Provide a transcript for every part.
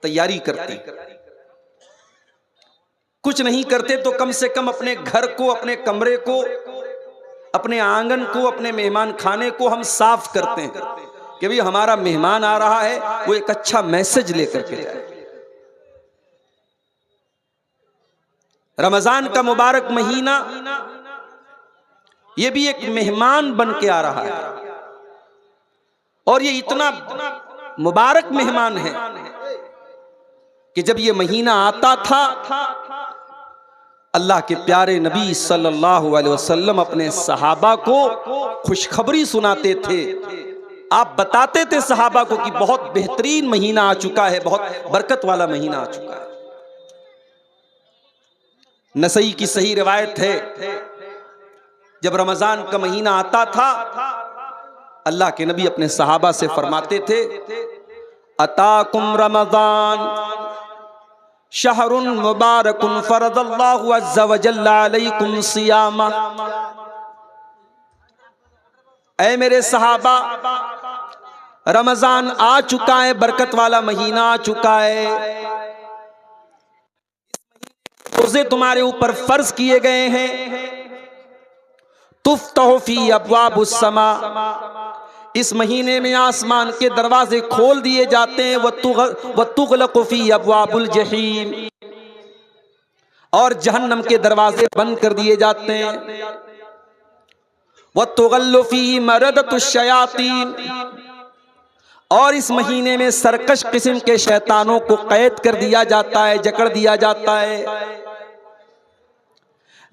तैयारी करते, कुछ नहीं करते तो कम से कम अपने घर को, अपने कमरे को, अपने आंगन को, अपने मेहमान खाने को हम साफ करते हैं कि भाई हमारा मेहमान आ रहा है, वो एक अच्छा मैसेज लेकर के जाए। रमजान का मुबारक महीना ये भी एक मेहमान बन के आ रहा है, और ये इतना मुबारक मेहमान है कि जब ये महीना आता था, अल्लाह के प्यारे नबी सल्लल्लाहु अलैहि वसल्लम अपने सहाबा को खुशखबरी सुनाते थे। आप बताते थे सहाबा को कि बहुत बेहतरीन महीना आ चुका है, बहुत बरकत वाला महीना आ चुका है। नसई की सही रिवायत है, जब रमजान का महीना आता था, अल्लाह के नबी अपने सहाबा से फरमाते थे, अताकुम रमजान शहरुन मुबारकुन फरदल्लाहु अज़्ज़ा व जल्ला अलैकुम सियामा। ऐ मेरे सहाबा, रमजान आ चुका है, बरकत वाला महीना आ चुका है, रोजे तुम्हारे ऊपर फर्ज किए गए हैं। तुफ्तहु फी अब्वाबुस समा, इस महीने में आसमान के दरवाजे खोल दिए जाते हैं। व तुग़लक़ु फी अब्वाबुल जहीम, और जहन्नम के दरवाजे बंद कर दिए जाते हैं। व तुग़ल्लु फी मरदतुश शयातीन, और इस महीने में सरकश किस्म के शैतानों को कैद कर दिया जाता है, जकड़ दिया जाता है।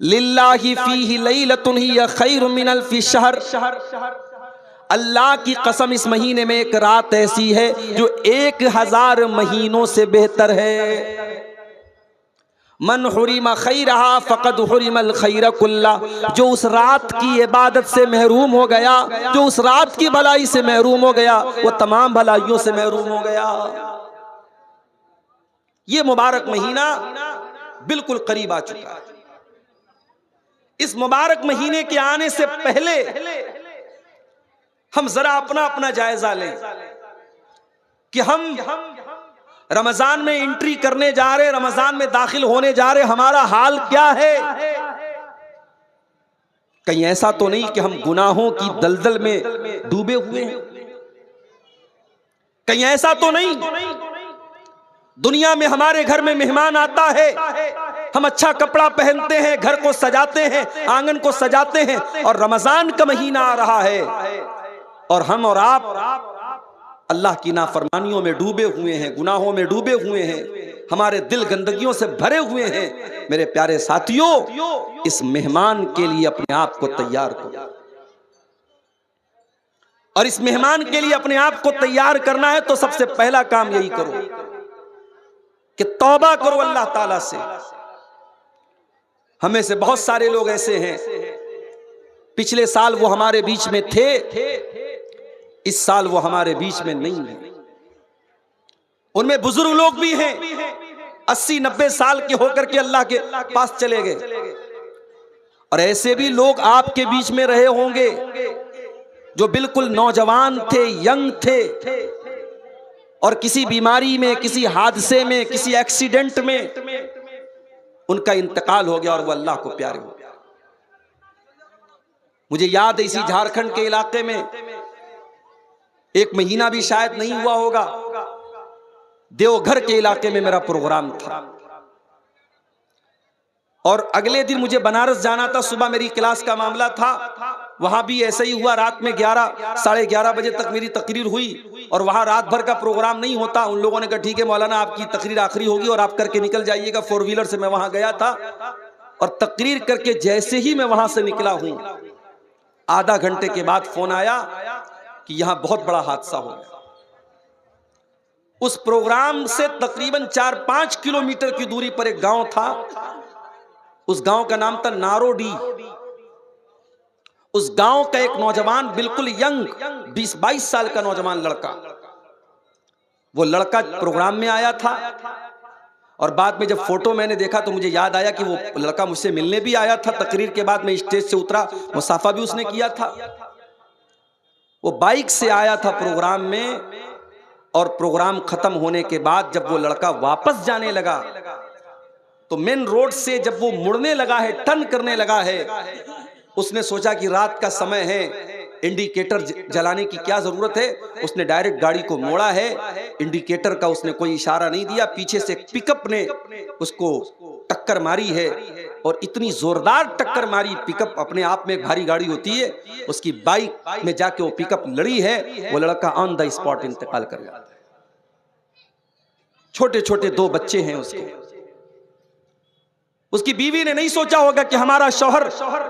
लिल्लाहि फीहि लैलतुन हिय खैरुम मिन अल्फि शहर, अल्लाह की कसम इस महीने में एक रात ऐसी है जो 1000 महीनों से बेहतर है। मन हुरिमा खैरहा फक़द हुरिमल खैर कुल्ला, जो उस रात की इबादत से महरूम हो गया, जो उस रात की भलाई से महरूम हो गया, वो तमाम भलाइयों से महरूम हो गया। ये मुबारक महीना बिल्कुल करीब आ चुका है। इस मुबारक महीने के आने से पहले हम जरा अपना अपना जायजा लें कि हम रमजान में एंट्री करने जा रहे, रमजान में दाखिल होने जा रहे, हमारा हाल क्या है। कहीं ऐसा तो नहीं कि हम गुनाहों की दलदल में डूबे हुए हैं, कहीं ऐसा तो नहीं दुनिया में हमारे घर में मेहमान आता है, हम अच्छा कपड़ा पहनते हैं, घर को सजाते हैं, आंगन को सजाते हैं, और रमजान का महीना आ रहा है और हम और आप अल्लाह की नाफरमानियों में डूबे हुए हैं, गुनाहों में डूबे हुए हैं, हमारे दिल गंदगियों से भरे हुए हैं। मेरे प्यारे साथियों, इस मेहमान के लिए अपने आप को तैयार करो, और इस मेहमान के लिए अपने आप को तैयार करना है तो सबसे पहला काम यही करो कि तौबा करो अल्लाह ताला से। हमें से बहुत सारे लोग ऐसे हैं, पिछले साल वो हमारे बीच में थे, इस साल वो हमारे बीच में नहीं है। उनमें बुजुर्ग लोग भी हैं, 80-90 साल के होकर के अल्लाह के पास चले गए, और ऐसे भी लोग आपके बीच में रहे होंगे जो बिल्कुल नौजवान थे, यंग थे, और किसी बीमारी में, किसी हादसे में, किसी एक्सीडेंट में उनका इंतकाल हो गया और वो अल्लाह को प्यारे हो गया। मुझे याद है, इसी झारखंड के इलाके में एक महीना भी शायद नहीं हुआ होगा, देवघर के इलाके में मेरा प्रोग्राम था, और अगले दिन मुझे बनारस जाना था। सुबह मेरी क्लास का मामला था, वहां भी ऐसा ही हुआ। रात में 11-11:30 बजे तक मेरी तकरीर हुई, और वहां रात भर का प्रोग्राम नहीं होता। उन लोगों ने कहा ठीक है मौलाना, आपकी तकरीर आखिरी होगी और आप करके निकल जाइएगा। 4 व्हीलर से मैं वहां गया था, और तकरीर करके जैसे ही मैं वहां से निकला हूं, आधा घंटे के बाद फोन आया कि यहां बहुत बड़ा हादसा हो गया। उस प्रोग्राम से तकरीबन 4-5 किलोमीटर की दूरी पर एक गांव था, उस गांव का नाम था नारोडी। उस गांव का एक नौजवान, बिल्कुल यंग 20-22 साल का नौजवान लड़का, वो लड़का प्रोग्राम में आया था, और बाद में जब फोटो मैंने देखा तो मुझे याद आया कि वो लड़का मुझसे मिलने भी आया था। तकरीर के बाद मैं स्टेज से उतरा, मुसाफा भी उसने किया था। वो बाइक से आया था प्रोग्राम में, और प्रोग्राम खत्म होने के बाद जब वो लड़का वापस जाने लगा तो मेन रोड से जब वो मुड़ने लगा है, टर्न करने लगा है, उसने सोचा कि रात का समय है, इंडिकेटर जलाने की क्या जरूरत है। उसने डायरेक्ट गाड़ी को मोड़ा है, इंडिकेटर का उसने कोई इशारा नहीं दिया। पीछे से एक पिकअप ने उसको टक्कर मारी है और इतनी जोरदार टक्कर मारी, पिकअप अपने आप में एक भारी गाड़ी होती है, उसकी बाइक में जाके वो पिकअप लड़ी है। वो लड़का ऑन द स्पॉट इंतकाल कर गया। छोटे छोटे 2 बच्चे हैं उसके। उसकी बीवी ने नहीं सोचा होगा कि हमारा शौहर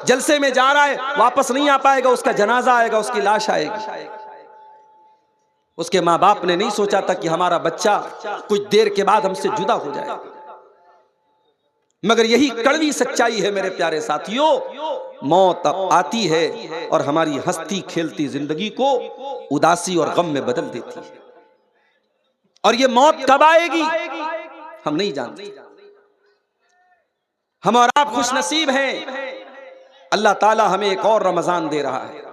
जलसे में जा रहा है, वापस नहीं आ पाएगा, उसका जनाजा आएगा, उसकी लाश आएगी। उसके माँ बाप ने नहीं सोचा था कि हमारा बच्चा कुछ देर के बाद हमसे जुदा हो जाएगा। मगर यही कड़वी सच्चाई है मेरे प्यारे साथियों, मौत आती है और हमारी हंसती खेलती जिंदगी को उदासी और गम में बदल देती है। और ये मौत कब आएगी हम नहीं जानते। हम और आप खुश नसीब हैं, अल्लाह ताला हमें एक और रमजान दे रहा है।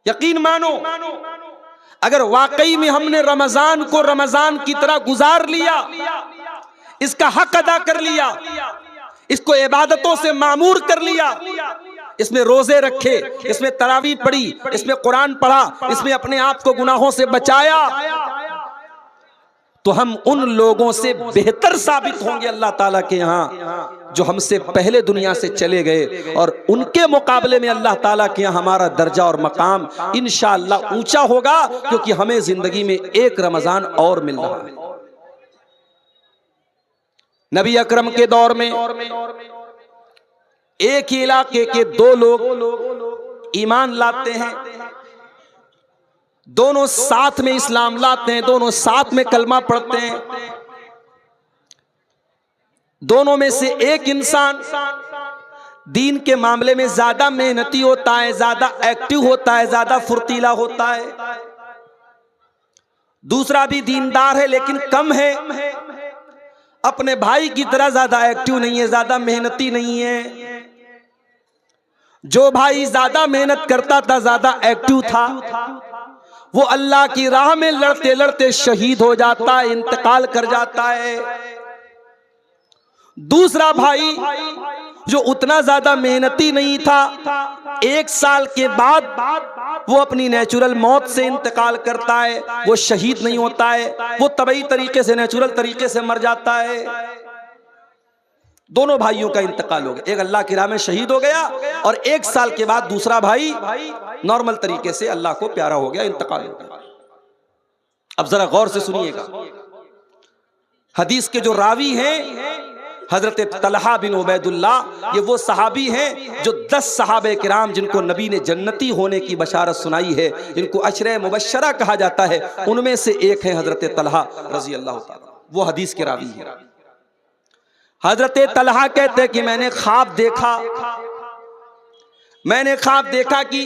यकीन मानो, अगर वाकई में हमने रमजान को रमजान की तरह गुजार लिया, इसका हक अदा कर लिया, इसको इबादतों से मामूर कर लिया, इसमें रोजे रखे, इसमें तरावीह पढ़ी, इसमें कुरान पढ़ा, इसमें अपने आप को गुनाहों से बचाया, तो हम उन लोगों से बेहतर साबित होंगे अल्लाह ताला के यहाँ जो हमसे पहले दुनिया से चले गए। और उनके मुकाबले में अल्लाह ताला के यहाँ हमारा दर्जा और मकाम इंशाअल्लाह ऊंचा होगा, क्योंकि हमें जिंदगी में एक रमजान और मिल रहा है। नबी अकरम के दौर में एक ही इलाके के 2 लोग ईमान लाते हैं, दोनों साथ में इस्लाम लाते हैं, दोनों साथ में कलमा पढ़ते हैं। दोनों में से एक इंसान दीन के मामले में ज्यादा मेहनती होता है, ज्यादा एक्टिव होता है, ज्यादा फुर्तीला होता है। दूसरा भी दीनदार है लेकिन कम है, अपने भाई की तरह ज्यादा एक्टिव नहीं है, ज्यादा मेहनती नहीं है। जो भाई ज्यादा मेहनत करता था, ज्यादा एक्टिव था, वो अल्लाह की राह में लड़ते लड़ते शहीद हो जाता है, इंतकाल कर जाता है। दूसरा भाई जो उतना ज्यादा मेहनती नहीं था, 1 साल के बाद वो अपनी नेचुरल मौत से इंतकाल करता है, वो शहीद नहीं होता है, वो तबई तरीके से, नेचुरल तरीके से मर जाता है। दोनों भाइयों का इंतकाल हो गया, एक अल्लाह की राह में शहीद हो गया और 1 साल के बाद दूसरा भाई नॉर्मल तरीके से अल्लाह को प्यारा हो गया, इंतकाल हो गया। अब जरा गौर से सुनिएगा, हदीस के जो रावी हैं हजरत तलहा बिन उबैदुल्लाह, ये वो सहाबी हैं जो 10 सहाबे किराम जिनको नबी ने जन्नती होने की बशारत सुनाई है, जिनको अशरे मुबश्शरा कहा जाता है, उनमें से एक है हजरत तलहा रजी अल्लाह ताला, वो हदीस के रावी हैं। हजरत तलहा कहते हैं कि मैंने ख्वाब देखा कि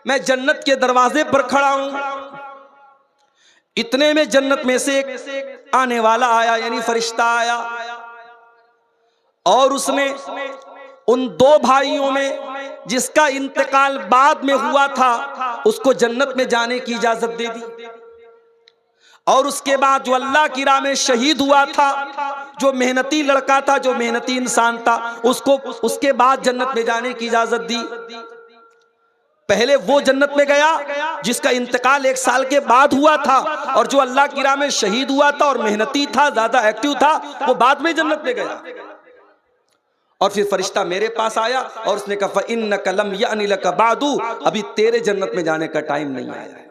मैं जन्नत के दरवाजे पर खड़ा हूं। इतने में जन्नत में से एक आने वाला आया, यानी फरिश्ता आया, और उसने उन 2 भाइयों में जिसका इंतकाल बाद में हुआ था उसको जन्नत में जाने की इजाजत दे दी। और उसके बाद जो अल्लाह की राह में शहीद हुआ था, जो मेहनती लड़का था, जो मेहनती इंसान था, उसको उसके बाद जन्नत में जाने की इजाजत दी। पहले वो जन्नत में गया जिसका इंतकाल 1 साल के बाद हुआ था, और जो अल्लाह की राह में शहीद हुआ था और मेहनती था, ज्यादा एक्टिव था, वो बाद में जन्नत में गया। और फिर फरिश्ता मेरे पास आया और उसने कहा इन्नका लम यानी लका बादू, अभी तेरे जन्नत में जाने का टाइम नहीं आया है।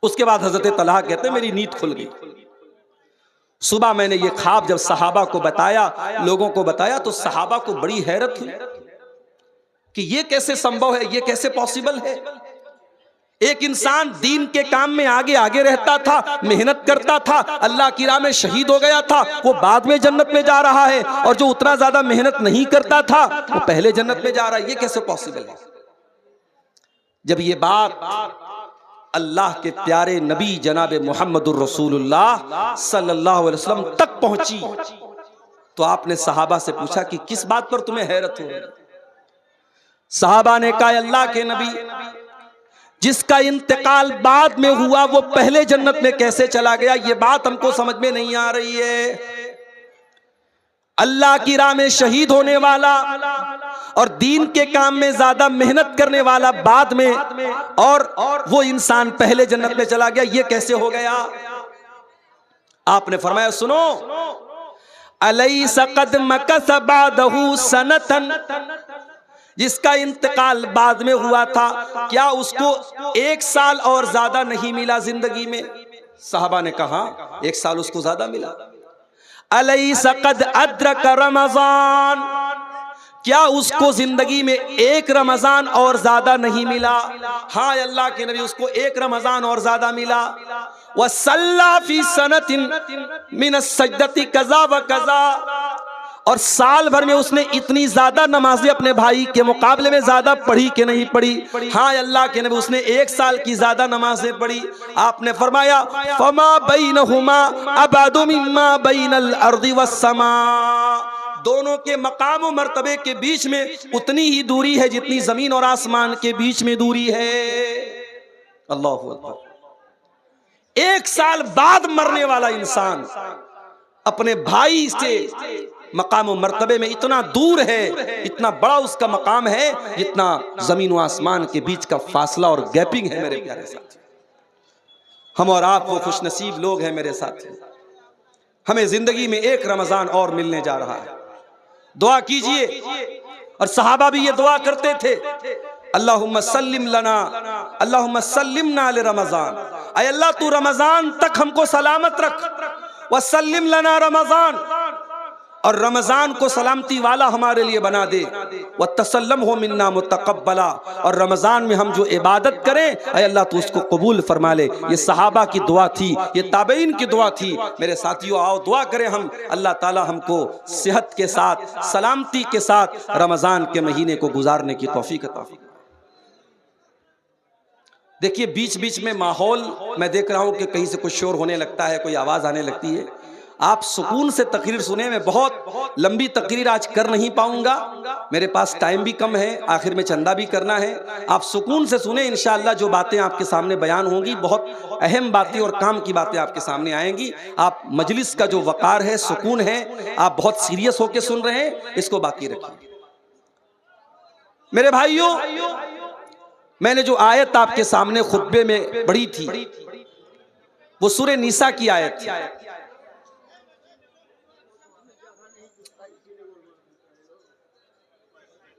उसके बाद हजरत तलहा कहते हैं मेरी नींद खुल गई। सुबह मैंने ये ख्वाब जब सहाबा को बताया, लोगों को बताया, तो सहाबा को बड़ी हैरत हुई कि ये कैसे संभव है, ये कैसे पॉसिबल है। एक इंसान दीन के काम में आगे आगे रहता था, मेहनत करता था, अल्लाह की राह में शहीद हो गया था, वो बाद में जन्नत में जा रहा है, और जो उतना ज्यादा मेहनत नहीं करता था वो पहले जन्नत में जा रहा है, ये कैसे पॉसिबल है। जब ये बात अल्लाह के प्यारे नबी जनाब मुहम्मदुर रसूलुल्लाह सल्लल्लाहु अलैहि वसल्लम तक पहुंची, तो आपने सहाबा से पूछा कि किस बात पर तुम्हें हैरत हो। सहाबा ने कहा अल्लाह के नबी, जिसका इंतकाल बाद में हुआ वो पहले जन्नत में कैसे चला गया, ये बात हमको समझ में नहीं आ रही है। अल्लाह की राह में शहीद होने वाला और दीन के काम में ज्यादा मेहनत करने वाला बाद में, और वो इंसान पहले जन्नत में चला गया, ये कैसे हो गया? आपने फरमाया सुनो, अलैसा क़द मकस बादहु सनतन, जिसका इंतकाल बाद में हुआ था, क्या उसको 1 साल और ज्यादा नहीं मिला जिंदगी में? साहबा ने कहा 1 साल उसको ज्यादा मिला। अलैसा क़द अद्रक रमज़ान, क्या उसको जिंदगी में 1 रमजान और ज्यादा नहीं मिला? हाँ अल्लाह के नबी, उसको 1 रमजान और ज्यादा मिला। वसल्ला फी सनतिन मिन सज्दती कज़ा व कज़ा, और साल भर में उसने इतनी ज्यादा नमाजें अपने भाई के मुकाबले में ज्यादा पढ़ी कि नहीं पढ़ी? हाँ अल्लाह के नबी, उसने 1 साल की ज्यादा नमाजें पढ़ी। आपने फरमाया फमा बैनहुमा अबअदु मिम्मा बैनल अर्दि वस्समा, दोनों के मकाम और मर्तबे के बीच में उतनी ही दूरी है जितनी जमीन और आसमान के बीच में दूरी है। अल्लाहु अकबर। 1 साल बाद मरने वाला इंसान अपने भाई से मकाम और मर्तबे में इतना दूर है, इतना बड़ा उसका मकाम है जितना जमीन और आसमान के बीच का फासला और गैपिंग है। मेरे प्यारे साथी, हम और आप वो खुशनसीब लोग हैं मेरे साथी, हमें जिंदगी में 1 रमजान और मिलने जा रहा है। दुआ कीजिए, और सहाबा भी ये दुआ करते थे, अल्लाहुम्मा सल्लिम लना, अल्लाहुम्मा सल्लिमना ले रमजान, ऐ अल्लाह तू रमजान तक हमको सलामत रख, व सल्लिम लना रमजान, और रमजान को सलामती वाला हमारे लिए बना दे, व तसल्लम हो मिन्ना मुतकब्बला, और रमजान में हम जो इबादत करें ऐ अल्लाह तू उसको कबूल फरमा ले। ये सहाबा की दुआ थी, ये ताबईन की दुआ थी। मेरे साथियों, आओ दुआ करें हम, अल्लाह ताला हमको सेहत के साथ, सलामती के साथ रमजान के महीने को गुजारने की तौफीक अता फरमाए। देखिए बीच बीच में माहौल मैं देख रहा हूं कि कहीं से कुछ शोर होने लगता है, कोई आवाज आने लगती है। आप सुकून से तकरीर सुने। मैं बहुत लंबी तकरीर आज कर नहीं पाऊंगा, मेरे पास टाइम भी कम है, आखिर में चंदा भी करना है। आप सुकून से सुने, इंशाअल्लाह जो बातें आपके सामने बयान होंगी बहुत अहम बातें और काम की बातें आपके सामने आएंगी। आप मजलिस का जो वकार है, सुकून है, आप बहुत सीरियस होकर सुन रहे हैं, इसको बाकी रखिए। मेरे भाइयों, मैंने जो आयत आपके सामने खुतबे में पढ़ी थी वो सूरह निसा की आयत थी।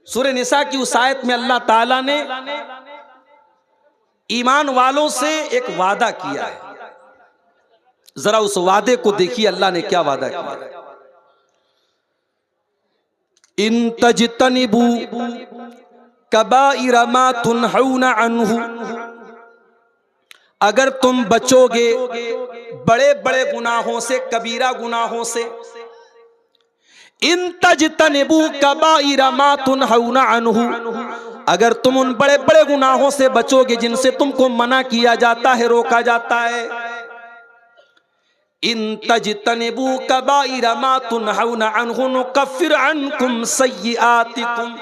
सूरह निसा की उस आयत में अल्लाह ताला ने ईमान वालों से एक वादा किया है। जरा उस वादे को देखिए, अल्लाह ने क्या वादा किया। इन तजतनिबू कबाइर मा तुनहूना अन्हु, अगर तुम बचोगे बड़े बड़े गुनाहों से, कबीरा गुनाहों से, इन तजतनिबू कबाइर मा तुनहूना अन्हु, अगर तुम उन बड़े बड़े गुनाहों से बचोगे जिनसे तुमको मना किया जाता है, रोका जाता है। इन तजतनिबू कबाइर मा तुनहूना अन्हु नुकफ्फिर अन्कुम सय्यिआतिकुम,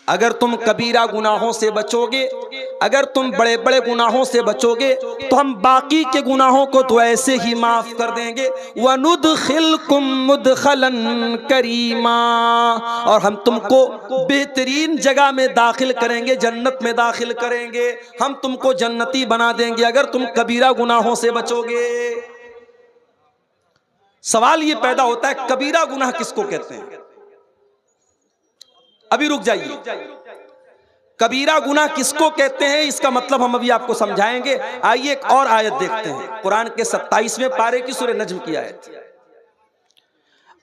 अगर तुम कबीरा गुनाहों से बचोगे, अगर तुम बड़े बड़े गुनाहों से बचोगे तो हम बाकी के गुनाहों को तो ऐसे ही माफ कर देंगे। वनुदखिलकुम मुदखलन करीमा, और हम तुमको बेहतरीन जगह में दाखिल करेंगे, जन्नत में दाखिल करेंगे, हम तुमको जन्नती बना देंगे अगर तुम कबीरा गुनाहों से बचोगे। सवाल ये पैदा होता है, कबीरा गुनाह किसको कहते हैं? अभी रुक जाइए, कबीरा गुनाह किसको कहते हैं इसका मतलब हम अभी आपको समझाएंगे। आइए एक और आयत देखते हैं, कुरान के 27वें पारे की सूरह नज्म की आयत।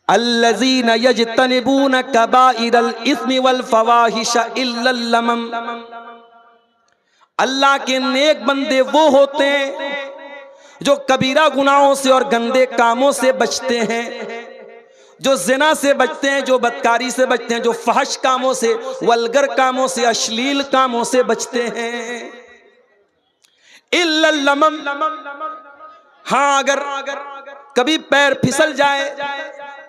अल्लज़ीना यजतनिबूना कबाइरल इस्मि वल फवाहिश इल्लल लमम, अल्लाह के नेक बंदे वो होते हैं जो कबीरा गुनाहों से और गंदे कामों से बचते हैं, जो जिना से बचते हैं, जो बदकारी से बचते हैं, जो फहश कामों से, वल्गर कामों से, अश्लील कामों से बचते हैं। इल्लल लमम, हाँ अगर कभी पैर फिसल जाए,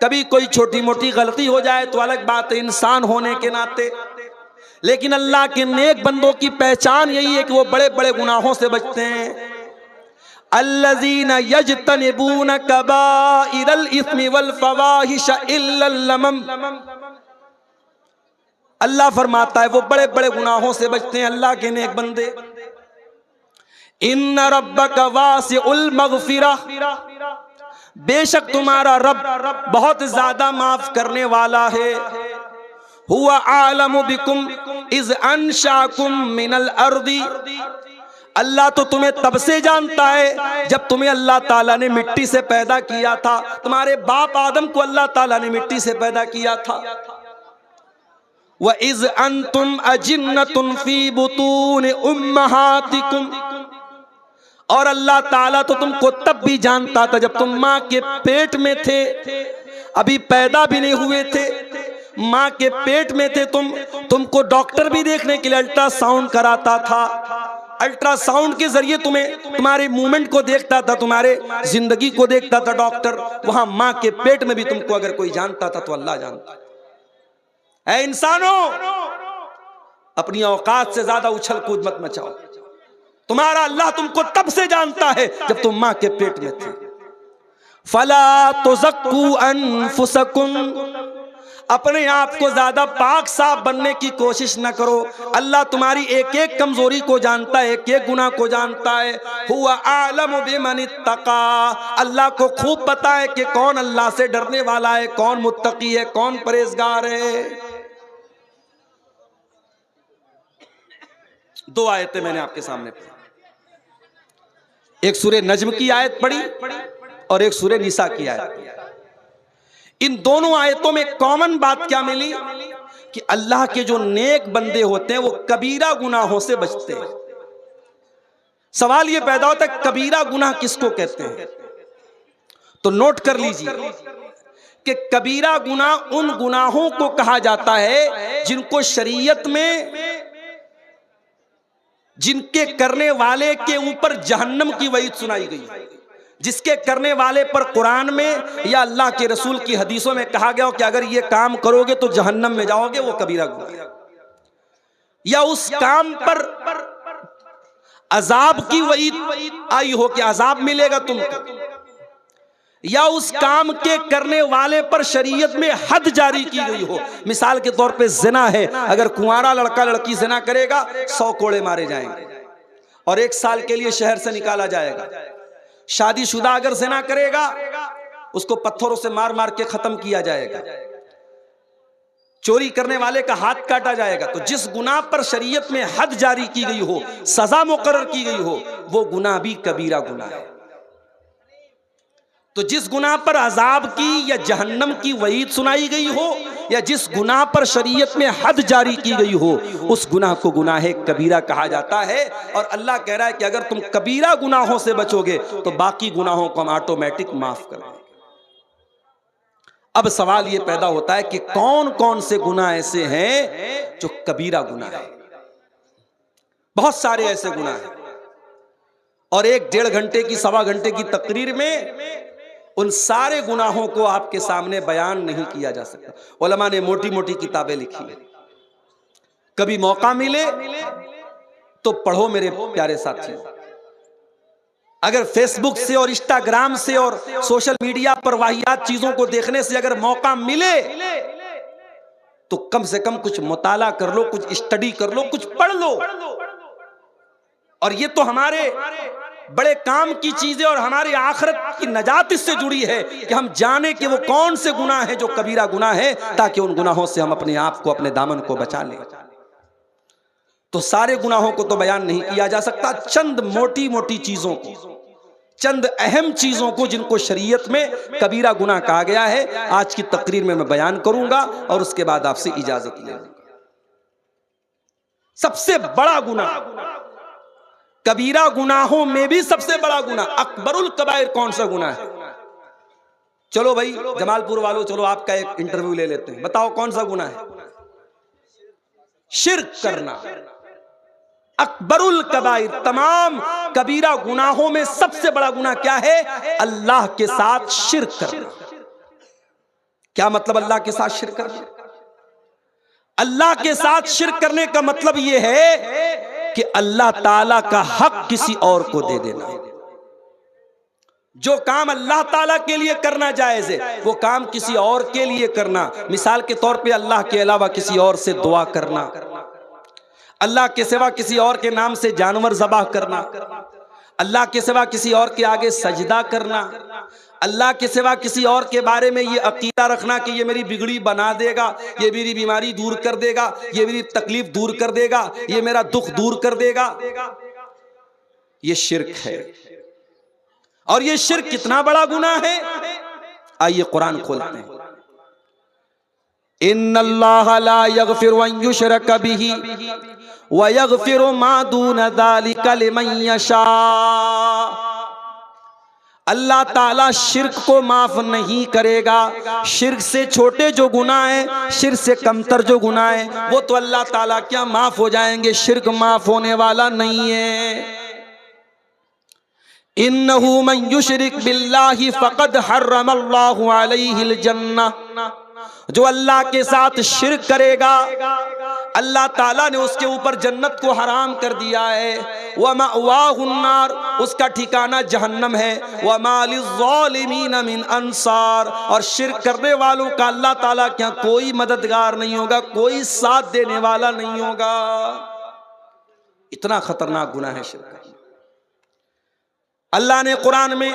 कभी कोई छोटी मोटी गलती हो जाए तो अलग बात है, इंसान होने के नाते, लेकिन अल्लाह के नेक बंदों की पहचान यही है कि वो बड़े बड़े गुनाहों से बचते हैं। अल्लज़ीना यज्तनिबून कबाइरल इस्मि वल फवाहिश इल्लल लमम। अल्लाह फरमाता है वो बड़े बड़े गुनाहों से बचते हैं अल्लाह के नेक बंदे। इन्ना रब्बका वासिउल मगफिरा, बेशक तुम्हारा रब बहुत ज्यादा माफ करने वाला है। हुआ आलमु बिकुम इज अंशाकुम मिनल अर्दी, अल्लाह तो तुम्हें तब से जानता है जब तुम्हें अल्लाह ताला ने मिट्टी से पैदा किया था। तुम्हारे बाप आदम को अल्लाह ताला ने मिट्टी से पैदा किया था। व इज अंतुम अजिन्नतुन फी बुतून उम्महातिकुम, और अल्लाह ताला तो तुमको तब भी जानता था जब तुम माँ के पेट में थे, अभी पैदा भी नहीं हुए थे, माँ के पेट में थे तुमको डॉक्टर भी देखने के लिए अल्ट्रासाउंड कराता था। अल्ट्रासाउंड के जरिए तुम्हें तुम्हारे मूवमेंट को देखता था, तुम्हारे जिंदगी को देखता था डॉक्टर। वहां माँ के पेट में भी तुमको अगर कोई जानता था तो अल्लाह जानता है। इंसानों, अपनी औकात से ज्यादा उछल कूद मत मचाओ। तुम्हारा अल्लाह तुमको तब से जानता है जब तुम माँ के पेट में थे। फला तुज़क्कू अनफुसकुम, अपने आप को ज्यादा पाक साफ बनने की कोशिश न करो। अल्लाह तुम्हारी एक एक कमजोरी को जानता है, एक एक गुनाह को जानता है। हुआ आलमु बिमन इत्तका, अल्लाह को खूब पता है कि कौन अल्लाह से डरने वाला है, कौन मुत्तकी है, कौन परहेजगार है। दो आयतें मैंने आपके सामने पढ़ी, एक सूरह नज्म की आयत पढ़ी और एक सूरह निसा की आयत। इन दोनों आयतों में कॉमन बात क्या मिली कि अल्लाह के जो नेक बंदे होते हैं वो कबीरा गुनाहों से बचते हैं। सवाल ये पैदा होता है कबीरा गुनाह किसको कहते हैं? तो नोट कर लीजिए कि कबीरा गुनाह उन गुनाहों को कहा जाता है जिनको शरीयत में, जिनके करने वाले के ऊपर जहन्नम की वईद सुनाई गई, जिसके करने वाले पर कुरान में या अल्लाह के रसूल की हदीसों में कहा गया हो कि अगर ये काम करोगे तो जहन्नम में जाओगे, वो कबीरा गुनाह। या उस काम पर अजाब की वईद आई हो कि अजाब मिलेगा तुमको, या उस काम के करने वाले पर शरीयत में हद जारी की गई हो। मिसाल के तौर पे जिना है, अगर कुंवारा लड़का लड़की जिना करेगा 100 कोड़े मारे जाएंगे और 1 साल के लिए शहर से निकाला जाएगा। शादीशुदा अगर जिना करेगा उसको पत्थरों से मार मार के खत्म किया जाएगा। चोरी करने वाले का हाथ काटा जाएगा। तो जिस गुनाह पर शरीयत में हद जारी की गई हो, सजा मुकर्रर की गई हो, वो गुनाह भी कबीरा गुनाह है। तो जिस गुनाह पर अजाब की या जहन्नम की वईद सुनाई गई हो, या जिस गुनाह पर शरीयत में हद जारी की गई हो, उस गुनाह को गुनाह कबीरा कहा जाता है। और अल्लाह कह रहा है कि अगर तुम कबीरा गुनाहों से बचोगे तो बाकी गुनाहों को हम ऑटोमेटिक माफ कर देंगे। अब सवाल ये पैदा होता है कि कौन कौन से गुनाह ऐसे हैं जो कबीरा गुनाह है? बहुत सारे ऐसे गुनाह हैं और 1-1.5 घंटे की, 1.25 घंटे की तकरीर में उन सारे गुनाहों को आपके सामने बयान नहीं किया जा सकता। उलमा ने मोटी मोटी किताबें लिखी है, कभी मौका मिले तो पढ़ो मेरे प्यारे साथियों। अगर फेसबुक से और इंस्टाग्राम से और सोशल मीडिया पर वाहियात चीजों को देखने से अगर मौका मिले तो कम से कम कुछ मुताला कर लो, कुछ स्टडी कर लो, कुछ पढ़ लो। और ये तो हमारे बड़े काम की चीजें और हमारी आखिरत की नजात इससे जुड़ी है कि हम जाने कि वो कौन से गुनाह हैं जो कबीरा गुनाह है, ताकि उन गुनाहों से हम अपने आप को, अपने दामन को बचा लें। तो सारे गुनाहों को तो बयान नहीं किया जा सकता, चंद मोटी मोटी चीजों को, चंद अहम चीजों को जिनको शरीयत में कबीरा गुनाह कहा गया है, आज की तकरीर में मैं बयान करूंगा और उसके बाद आपसे इजाजत ले लूंगा। सबसे बड़ा गुनाह, कबीरा गुनाहों में भी सबसे बड़ा गुनाह, अकबरुल कबाइर कौन सा गुनाह है? चलो भाई जमालपुर वालों, चलो आपका एक इंटरव्यू ले लेते हैं, बताओ कौन सा गुनाह है? शिर्क करना। अकबरुल कबाइर, तमाम कबीरा गुनाहों में सबसे बड़ा गुनाह क्या है? अल्लाह के साथ शिर्क करना। क्या मतलब अल्लाह के साथ शिर्क करना? अल्लाह के साथ शिर्क करने का मतलब यह है कि अल्लाह ताला का हक किसी और को दे देना। जो काम अल्लाह ताला के लिए करना जायज है वो काम किसी और के लिए करना। मिसाल के तौर पे अल्लाह के अलावा किसी और से दुआ करना, अल्लाह के सिवा किसी और के नाम से जानवर ज़बाह करना, अल्लाह के सिवा किसी और के आगे सजदा करना, अल्लाह के सिवा किसी और के बारे में ये अकीदा रखना कि ये मेरी बिगड़ी बना देगा, ये मेरी बीमारी दूर कर देगा, ये मेरी तकलीफ दूर कर देगा, ये मेरा दुख दूर कर देगा, ये शिर्क है। और ये शिर्क कितना बड़ा गुनाह है, आइए कुरान खोलते हैं। इन्नल्लाह ला यगफिरु अन युशरक बिही व यगफिरु मा दून ज़ालिका लिमन यशा। अल्लाह ताला शिर्क को माफ नहीं करेगा। शिर्क से छोटे जो गुनाह हैं, शिर्क से कमतर जो गुनाह हैं, वो तो अल्लाह ताला क्या माफ हो जाएंगे, शिर्क माफ होने वाला नहीं है। इन्नहु मन युशरिक बिल्लाहि फ़क़द हर्रमल्लाहु अलैहिल जन्नह। जो अल्लाह के साथ शिर्क करेगा अल्लाह ताला ने उसके ऊपर जन्नत को हराम कर दिया है। व मअवाहुन्नार, उसका ठिकाना जहन्नम है। व मा लिज़्ज़ालिमीन मिन अंसार, और शिर्क करने वालों का अल्लाह ताला क्या कोई मददगार नहीं होगा, कोई साथ देने वाला नहीं होगा। इतना खतरनाक गुनाह है शिर्क। अल्लाह ने कुरान में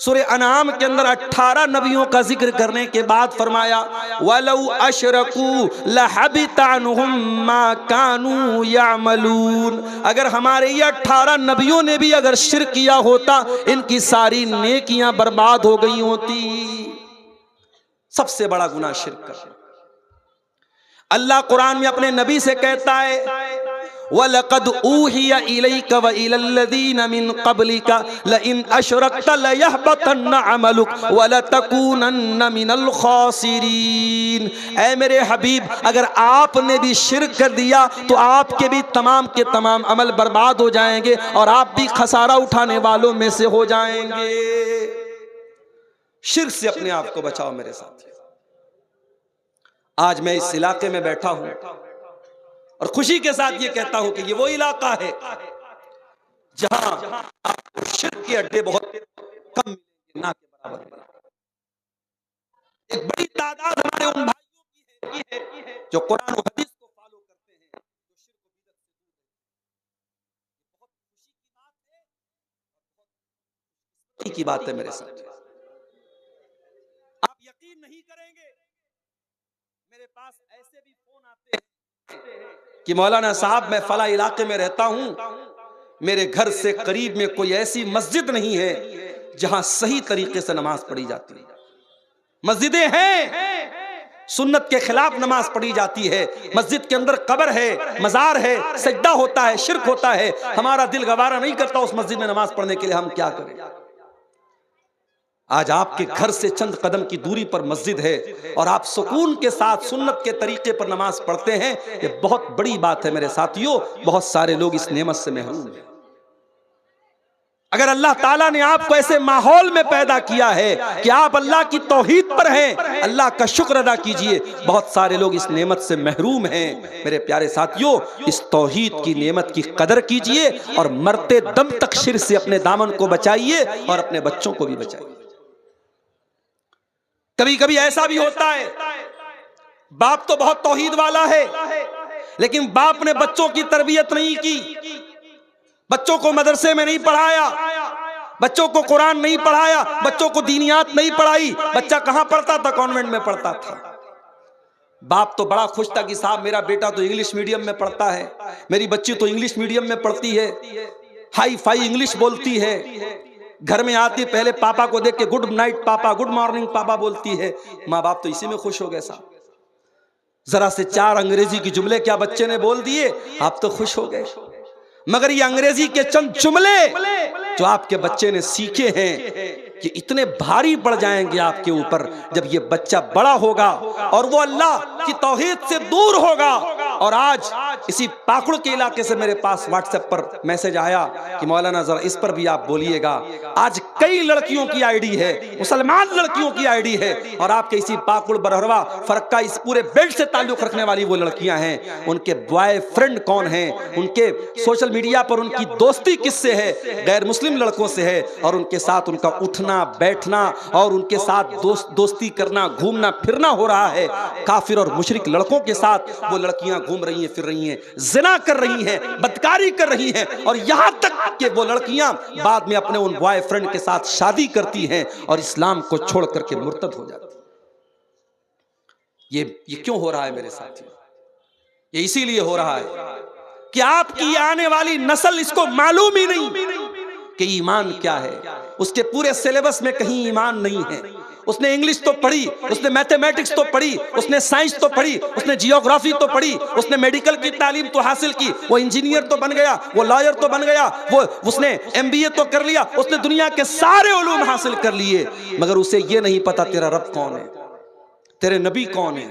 सूरह अनाम के अंदर 18 नबियों का जिक्र करने के बाद फरमाया वलौ अशरकू लहबिता अन्हुम मा कानू यामलून। अगर हमारे ये 18 नबियों ने भी अगर शिर्क किया होता, इनकी सारी नेकियां बर्बाद हो गई होती। सबसे बड़ा गुनाह शिर्क करना। अल्लाह कुरान में अपने नबी से कहता है वलक़द ऊहिया इलैका व इलल्लज़ीना मिन क़ब्लिका लइन अशरकत लयहबतन्न अमलुक व लतकूनन्न मिनल ख़ासिरीन। ऐ मेरे हबीब, अगर आपने भी शिर्क कर दिया तो आपके भी तमाम के तमाम अमल बर्बाद हो जाएंगे और आप भी खसारा उठाने वालों में से हो जाएंगे। शिर्क से अपने आप को बचाओ मेरे साथ। आज मैं इस इलाके में बैठा हूं और खुशी के साथ ये कहता हूं कि ये वो इलाका है जहां आपको शिर्क के अड्डे बहुत कम मिलेंगे, ना के बराबर। एक बड़ी तादाद हमारे उन भाइयों की है जो कुरान और हदीस को फॉलो करते हैं, जो शिर्क को बिदअत से दूर है। बहुत खुशी की बात है और बहुत की बात है मेरे साथ। आप यकीन नहीं करेंगे, मेरे पास ऐसे भी फोन आते हैं कि मौलाना साहब मैं फला इलाके में रहता हूं, मेरे घर से करीब में कोई ऐसी मस्जिद नहीं है जहां सही तरीके से नमाज पढ़ी जाती है। मस्जिदें हैं, सुन्नत के खिलाफ नमाज पढ़ी जाती है, मस्जिद के अंदर कब्र है, मजार है, सजदा होता है, शिर्क होता है। हमारा दिल गवारा नहीं करता उस मस्जिद में नमाज पढ़ने के लिए, हम क्या करें। आज आपके घर से चंद कदम की दूरी पर मस्जिद है और आप सुकून के साथ सुन्नत के तरीके पर नमाज पढ़ते हैं, ये बहुत बड़ी बात है मेरे साथियों। बहुत सारे लोग इस नेमत से महरूम हैं। अगर अल्लाह ताला ने आपको ऐसे माहौल में पैदा किया है कि आप अल्लाह की तौहीद पर हैं, अल्लाह का शुक्र अदा कीजिए। बहुत सारे लोग इस नेमत से महरूम हैं। मेरे प्यारे साथियों, इस तौहीद की नेमत की कदर कीजिए और मरते दम तक शिर्क से अपने दामन को बचाइए और अपने बच्चों को भी बचाइए। कभी कभी ऐसा भी होता है, बाप तो बहुत तौहीद वाला है लेकिन बाप ने बच्चों की तरबियत नहीं की, बच्चों को मदरसे में नहीं पढ़ाया, बच्चों को कुरान नहीं पढ़ाया, बच्चों को दीनियात नहीं पढ़ाई। बच्चा कहां पढ़ता था? कॉन्वेंट में पढ़ता था। बाप तो बड़ा खुश था कि साहब मेरा बेटा तो इंग्लिश मीडियम में पढ़ता है, मेरी बच्ची तो इंग्लिश मीडियम में पढ़ती है, हाई फाई इंग्लिश बोलती है। घर में आती पहले पापा को देख के गुड नाइट पापा, गुड मॉर्निंग पापा बोलती है। माँ बाप तो इसी में खुश हो गए साहब। जरा से 4 अंग्रेजी के जुमले क्या बच्चे ने बोल दिए, आप तो खुश हो गए। मगर ये अंग्रेजी के चंद जुमले जो आपके बच्चे ने सीखे हैं कि इतने भारी पड़ जाएंगे आपके ऊपर जब ये बच्चा बड़ा होगा और वो अल्लाह की तौहीद से दूर होगा। और आज इसी पाकुड़ के इलाके से मेरे पास व्हाट्सएप पर मैसेज आया कि मौलाना जरा इस पर भी आप बोलिएगा। आज कई लड़कियों की आईडी है, मुसलमान लड़कियों की आईडी है, और आपके इसी पाकुड़ बरहरवा फरक्का इस पूरे बेल्ट से ताल्लुक रखने वाली वो लड़कियां हैं, उनके बॉयफ्रेंड कौन हैं, उनके सोशल मीडिया पर उनकी दोस्ती किससे है, गैर मुस्लिम लड़कों से है, और उनके साथ उनका उठना बैठना और उनके साथ दोस्ती करना घूमना फिरना हो रहा है। काफिर और मुशरिक लड़कों के साथ वो लड़कियां घूम रही हैं, फिर रही हैं, जिना कर रही हैं, बदकारी कर रही हैं, और यहां तक कि वो लड़कियां बाद में अपने उन बॉयफ्रेंड के साथ शादी करती हैं और इस्लाम को छोड़ करके मुर्तद हो जाती। ये क्यों हो रहा है मेरे साथियों? ये इसीलिए हो रहा है कि आपकी आने वाली नस्ल इसको मालूम ही नहीं कि ईमान क्या है। उसके पूरे सिलेबस में कहीं ईमान नहीं है। उसने इंग्लिश तो पढ़ी, उसने मैथमेटिक्स तो पढ़ी, उसने साइंस तो पढ़ी, उसने जियोग्राफी तो पढ़ी, उसने मेडिकल की तालीम तो हासिल की, वो इंजीनियर तो बन गया, वो लॉयर तो बन गया, वो उसने एमबीए तो कर लिया, उसने दुनिया के सारे उलूम हासिल कर लिए, मगर उसे ये नहीं पता तेरा रब कौन है, तेरे नबी कौन है,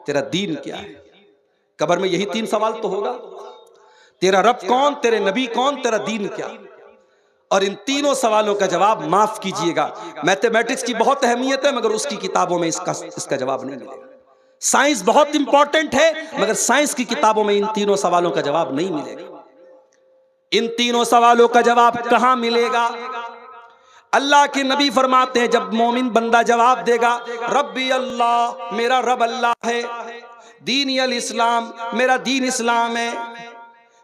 तेरा दीन क्या है। कब्र में यही 3 सवाल तो होगा, तेरा रब कौन, तेरे नबी कौन, तेरा दीन क्या। और इन तीनों सवालों का जवाब, माफ कीजिएगा, मैथमेटिक्स की बहुत अहमियत है मगर उसकी किताबों में इसका जवाब नहीं मिलेगा। साइंस बहुत इंपॉर्टेंट है मगर साइंस की किताबों में इन तीनों सवालों का जवाब नहीं मिलेगा। इन तीनों सवालों का जवाब कहां मिलेगा? अल्लाह के नबी फरमाते हैं, जब मोमिन बंदा जवाब देगा रब्बी अल्लाह, मेरा रब अल्लाह है, दीनी अल इस्लाम, मेरा दीन इस्लाम है,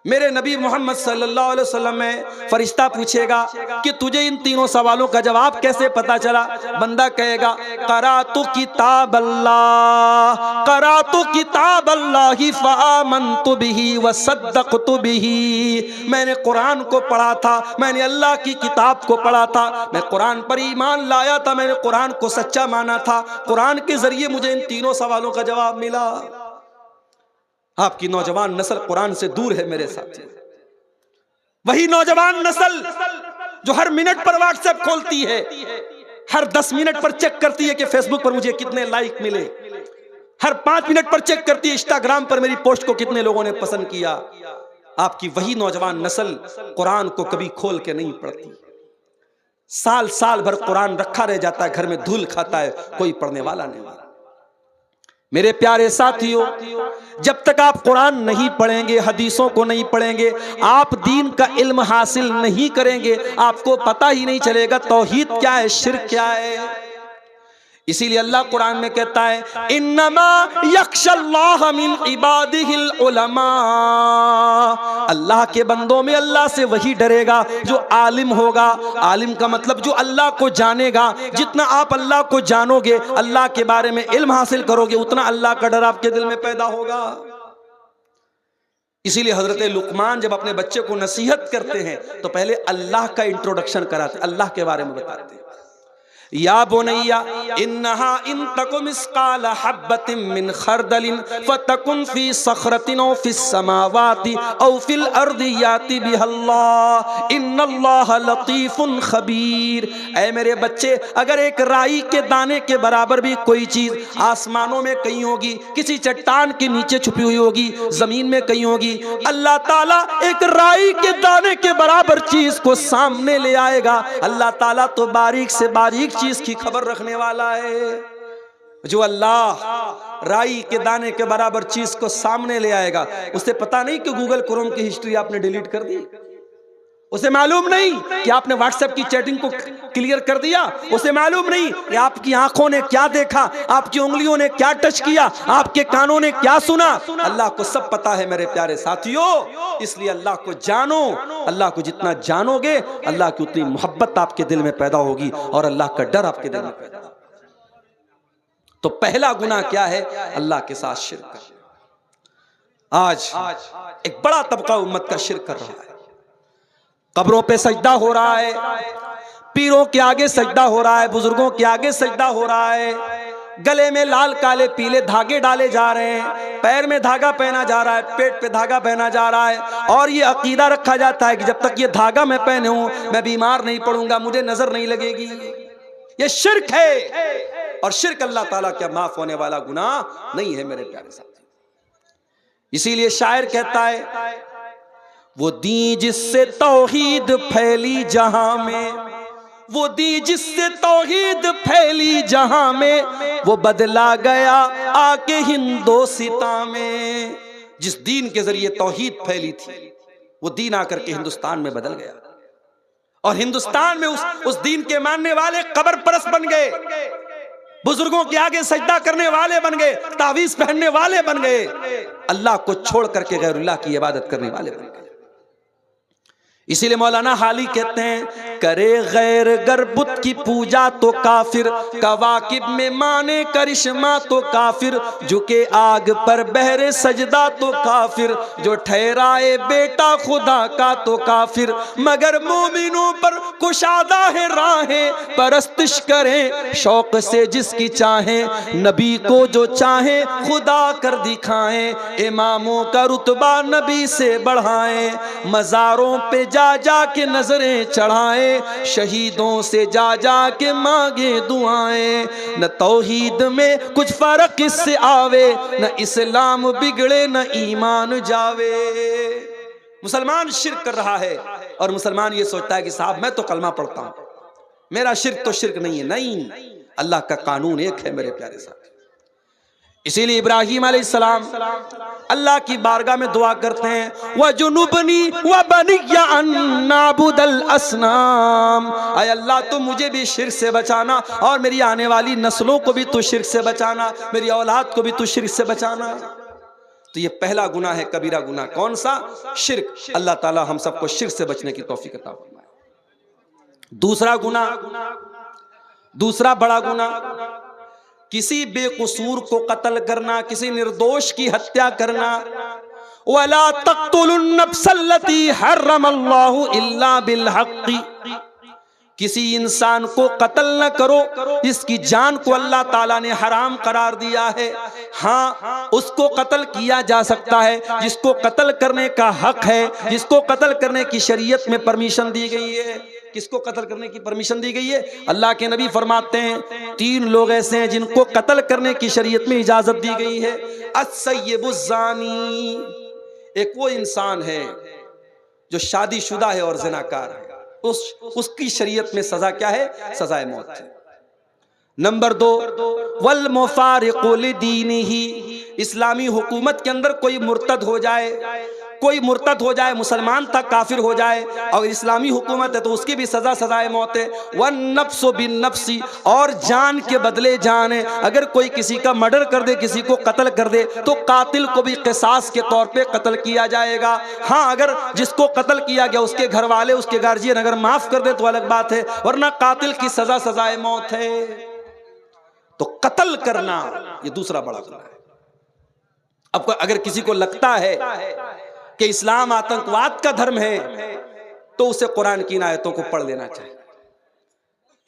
मेरे नबी मोहम्मद सल्लल्लाहु अलैहि वसल्लम में, फरिश्ता पूछेगा कि तुझे इन तीनों सवालों का जवाब कैसे पता चला? बंदा कहेगा क़राअतु किताब अल्लाह, क़राअतु किताब अल्लाह फ़आमनतु बिही व सद्दक़तु बिही। मैंने कुरान को पढ़ा था, मैंने अल्लाह की किताब को पढ़ा था, मैं कुरान पर ईमान लाया था, मैंने कुरान को सच्चा माना था, कुरान के जरिए मुझे इन तीनों सवालों का जवाब मिला। आपकी नौजवान नस्ल कुरान से दूर है मेरे साथ। वही नौजवान नस्ल जो हर मिनट पर व्हाट्सएप खोलती है, हर 10 मिनट पर चेक करती है कि फेसबुक पर मुझे कितने लाइक मिले, हर 5 मिनट पर चेक करती है इंस्टाग्राम पर मेरी पोस्ट को कितने लोगों ने पसंद किया। आपकी वही नौजवान नस्ल कुरान को कभी खोल के नहीं पढ़ती। साल साल भर कुरान रखा रह जाता है, घर में धूल खाता है, कोई पढ़ने वाला नहीं। मेरे प्यारे साथियों, जब तक आप कुरान नहीं पढ़ेंगे, हदीसों को नहीं पढ़ेंगे, आप दीन का इल्म हासिल नहीं करेंगे, आपको पता ही नहीं चलेगा तौहीद क्या है, शिर्क क्या है। इसीलिए अल्लाह कुरान में कहता है इन्नमा यख्शल्लाह मिन इबादिहिल उलमा, अल्लाह के बंदों में अल्लाह से वही डरेगा जो आलिम होगा। आलिम का मतलब जो अल्लाह को जानेगा। जितना आप अल्लाह को जानोगे, अल्लाह के बारे में इल्म हासिल करोगे, उतना अल्लाह का डर आपके दिल में पैदा होगा। इसीलिए हजरत लुकमान जब अपने बच्चे को नसीहत करते हैं तो पहले अल्लाह का इंट्रोडक्शन कराते, अल्लाह के बारे में बताते हैं। या बुनैया इन्नहा इन तकुम मिस्काल हब्बतिन मिन खरदलिन फतकुन फी सखरतिन औ फिस समावाति औ फिल अर्दि याति बिहल्लाह इन्नल्लाह लतीफुन खबीर। ऐ मेरे बच्चे, अगर एक राई के दाने के बराबर भी कोई चीज आसमानों में कहीं होगी, किसी चट्टान के नीचे छुपी हुई होगी, जमीन में कहीं होगी, अल्लाह ताला एक राई के दाने के बराबर चीज को सामने ले आएगा। अल्लाह ताला तो बारीक से बारीक चीज की खबर रखने वाला है। जो अल्लाह राई के दाने के बराबर चीज को सामने ले आएगा, उसे पता नहीं कि गूगल क्रोम की हिस्ट्री आपने डिलीट कर दी, उसे मालूम नहीं कि आपने व्हाट्सएप की चैटिंग को क्लियर कर दिया, उसे मालूम नहीं कि आपकी आंखों ने क्या देखा, आपकी उंगलियों ने क्या टच किया, आपके कानों ने क्या सुना। अल्लाह को सब पता है मेरे प्यारे साथियों। इसलिए अल्लाह को जानो। अल्लाह को जितना जानोगे, अल्लाह की उतनी मोहब्बत आपके दिल में पैदा होगी और अल्लाह का डर आपके दिल में पैदा होगा। तो पहला गुनाह क्या है? अल्लाह के साथ शिर्क करना। आज एक बड़ा तबका उम्मत का शिर्क कर रहा है। कब्रों पे सजदा हो रहा है, पीरों के आगे सजदा हो रहा है, बुजुर्गों के आगे सजदा हो रहा है, गले में लाल काले पीले धागे डाले जा रहे हैं, पैर में धागा पहना जा रहा है, पेट पे धागा पहना जा रहा है, और ये अकीदा रखा जाता है कि जब तक ये धागा मैं पहने हूं मैं बीमार नहीं पड़ूंगा, मुझे नजर नहीं लगेगी। ये शिर्क है, और शिर्क अल्लाह ताला क्या माफ होने वाला गुनाह नहीं है मेरे प्यारे साथी। इसीलिए शायर कहता है, वो दी जिससे तौहीद फैली जहां में, वो दी जिससे तौहीद फैली जहां में, वो बदला गया आके हिंदोसिता में। जिस दीन के जरिए तौहीद फैली थी, वो दीन आकर के हिंदुस्तान में बदल गया, और हिंदुस्तान में उस दीन के मानने वाले कब्र परस्त बन गए, बुजुर्गों के आगे सजदा करने वाले बन गए, तावीज पहनने वाले बन गए, अल्लाह को छोड़ करके गैरुल्लाह की इबादत करने वाले बन गए। इसीलिए मौलाना हाली कहते हैं, करे गैर गर बुत की पूजा तो काफिर, कवाकिब में माने करिश्मा तो काफिर, झुके आग पर बहरे सजदा तो काफिर, जो ठहराए बेटा खुदा का तो काफिर, मगर मोमिनों पर कुशादा है राहें, परस्तिश करें शौक से जिसकी चाहें, नबी को जो चाहें खुदा कर दिखाएं, इमामों का रुतबा नबी से बढ़ाएं, मज़ारों पे जा जा के नजरें चढ़ाएं, शहीदों से जा जा के मांगे दुआएं, न तौहीद में कुछ फर्क इससे आवे, न इस्लाम बिगड़े न ईमान जावे। मुसलमान शिर्क कर रहा है और मुसलमान ये सोचता है कि साहब मैं तो कलमा पढ़ता हूं, मेरा शिर्क तो शिर्क नहीं है। नहीं, अल्लाह का कानून एक है मेरे प्यारे साथी। इसीलिए इब्राहीम अलैहिस्सलाम अल्लाह की बारगाह में दुआ करते हैं, वजुनुबनी व बनिया अन नाबुदल असनाम, आय अल्लाह तो मुझे भी शिर्क से बचाना और मेरी आने वाली नस्लों को भी तू शिर्क से बचाना, मेरी औलाद को भी तू शिर्क से बचाना। तो ये पहला गुनाह है, कबीरा गुनाह। कौन सा? शिर्क। अल्लाह ताला हम सबको शिर्क से बचने की तौफीक अता फरमाए। दूसरा गुनाह, दूसरा बड़ा गुनाह, किसी बेकसूर को कत्ल करना, किसी निर्दोष की हत्या करना। वला तक़्तुलुन नफ्सल्लती हर्रमल्लाहु इल्ला बिल हक़्क़ि, किसी इंसान को कत्ल न करो, इसकी जान को अल्लाह ताला ने हराम करार दिया है। हाँ, उसको कत्ल किया जा सकता है जिसको कत्ल करने का हक है, जिसको कत्ल करने की शरीयत में परमिशन दी गई है। किसको कत्ल करने की परमिशन दी गई है? अल्लाह के नबी फरमाते हैं, 3 लोग ऐसे हैं जिनको कत्ल करने की शरीयत में इजाजत दी गई है। अस्सय्यिबुज़्ज़ानी, एक वो इंसान है जो शादीशुदा है और ज़िनाकार है, उसकी शरीयत में सजा क्या है? सजाए मौत है। नंबर 2, वल मुफारिक़ु लिदीनिही, इस्लामी हुकूमत के अंदर कोई मुर्तद हो जाए, कोई मुर्तद हो जाए, मुसलमान था काफिर हो जाए, और इस्लामी हुकूमत है तो उसकी भी सजा सजाए मौत है। वन नफ्सु बिन नफ्सी, और जान के बदले जान है। अगर कोई किसी का मर्डर कर दे, किसी को कत्ल कर दे, तो कातिल को भी क़िसास के तौर पे कत्ल किया जाएगा। हाँ, अगर जिसको कत्ल किया गया उसके घर वाले, उसके गार्जियन अगर माफ कर दे तो अलग बात है, वरना कातिल की सजा सजाए मौत है। तो कत्ल करना ये दूसरा बड़ा गुनाह है। अब अगर किसी को लगता है कि इस्लाम आतंकवाद का धर्म है, तो उसे कुरान की इन आयतों को पढ़ लेना चाहिए।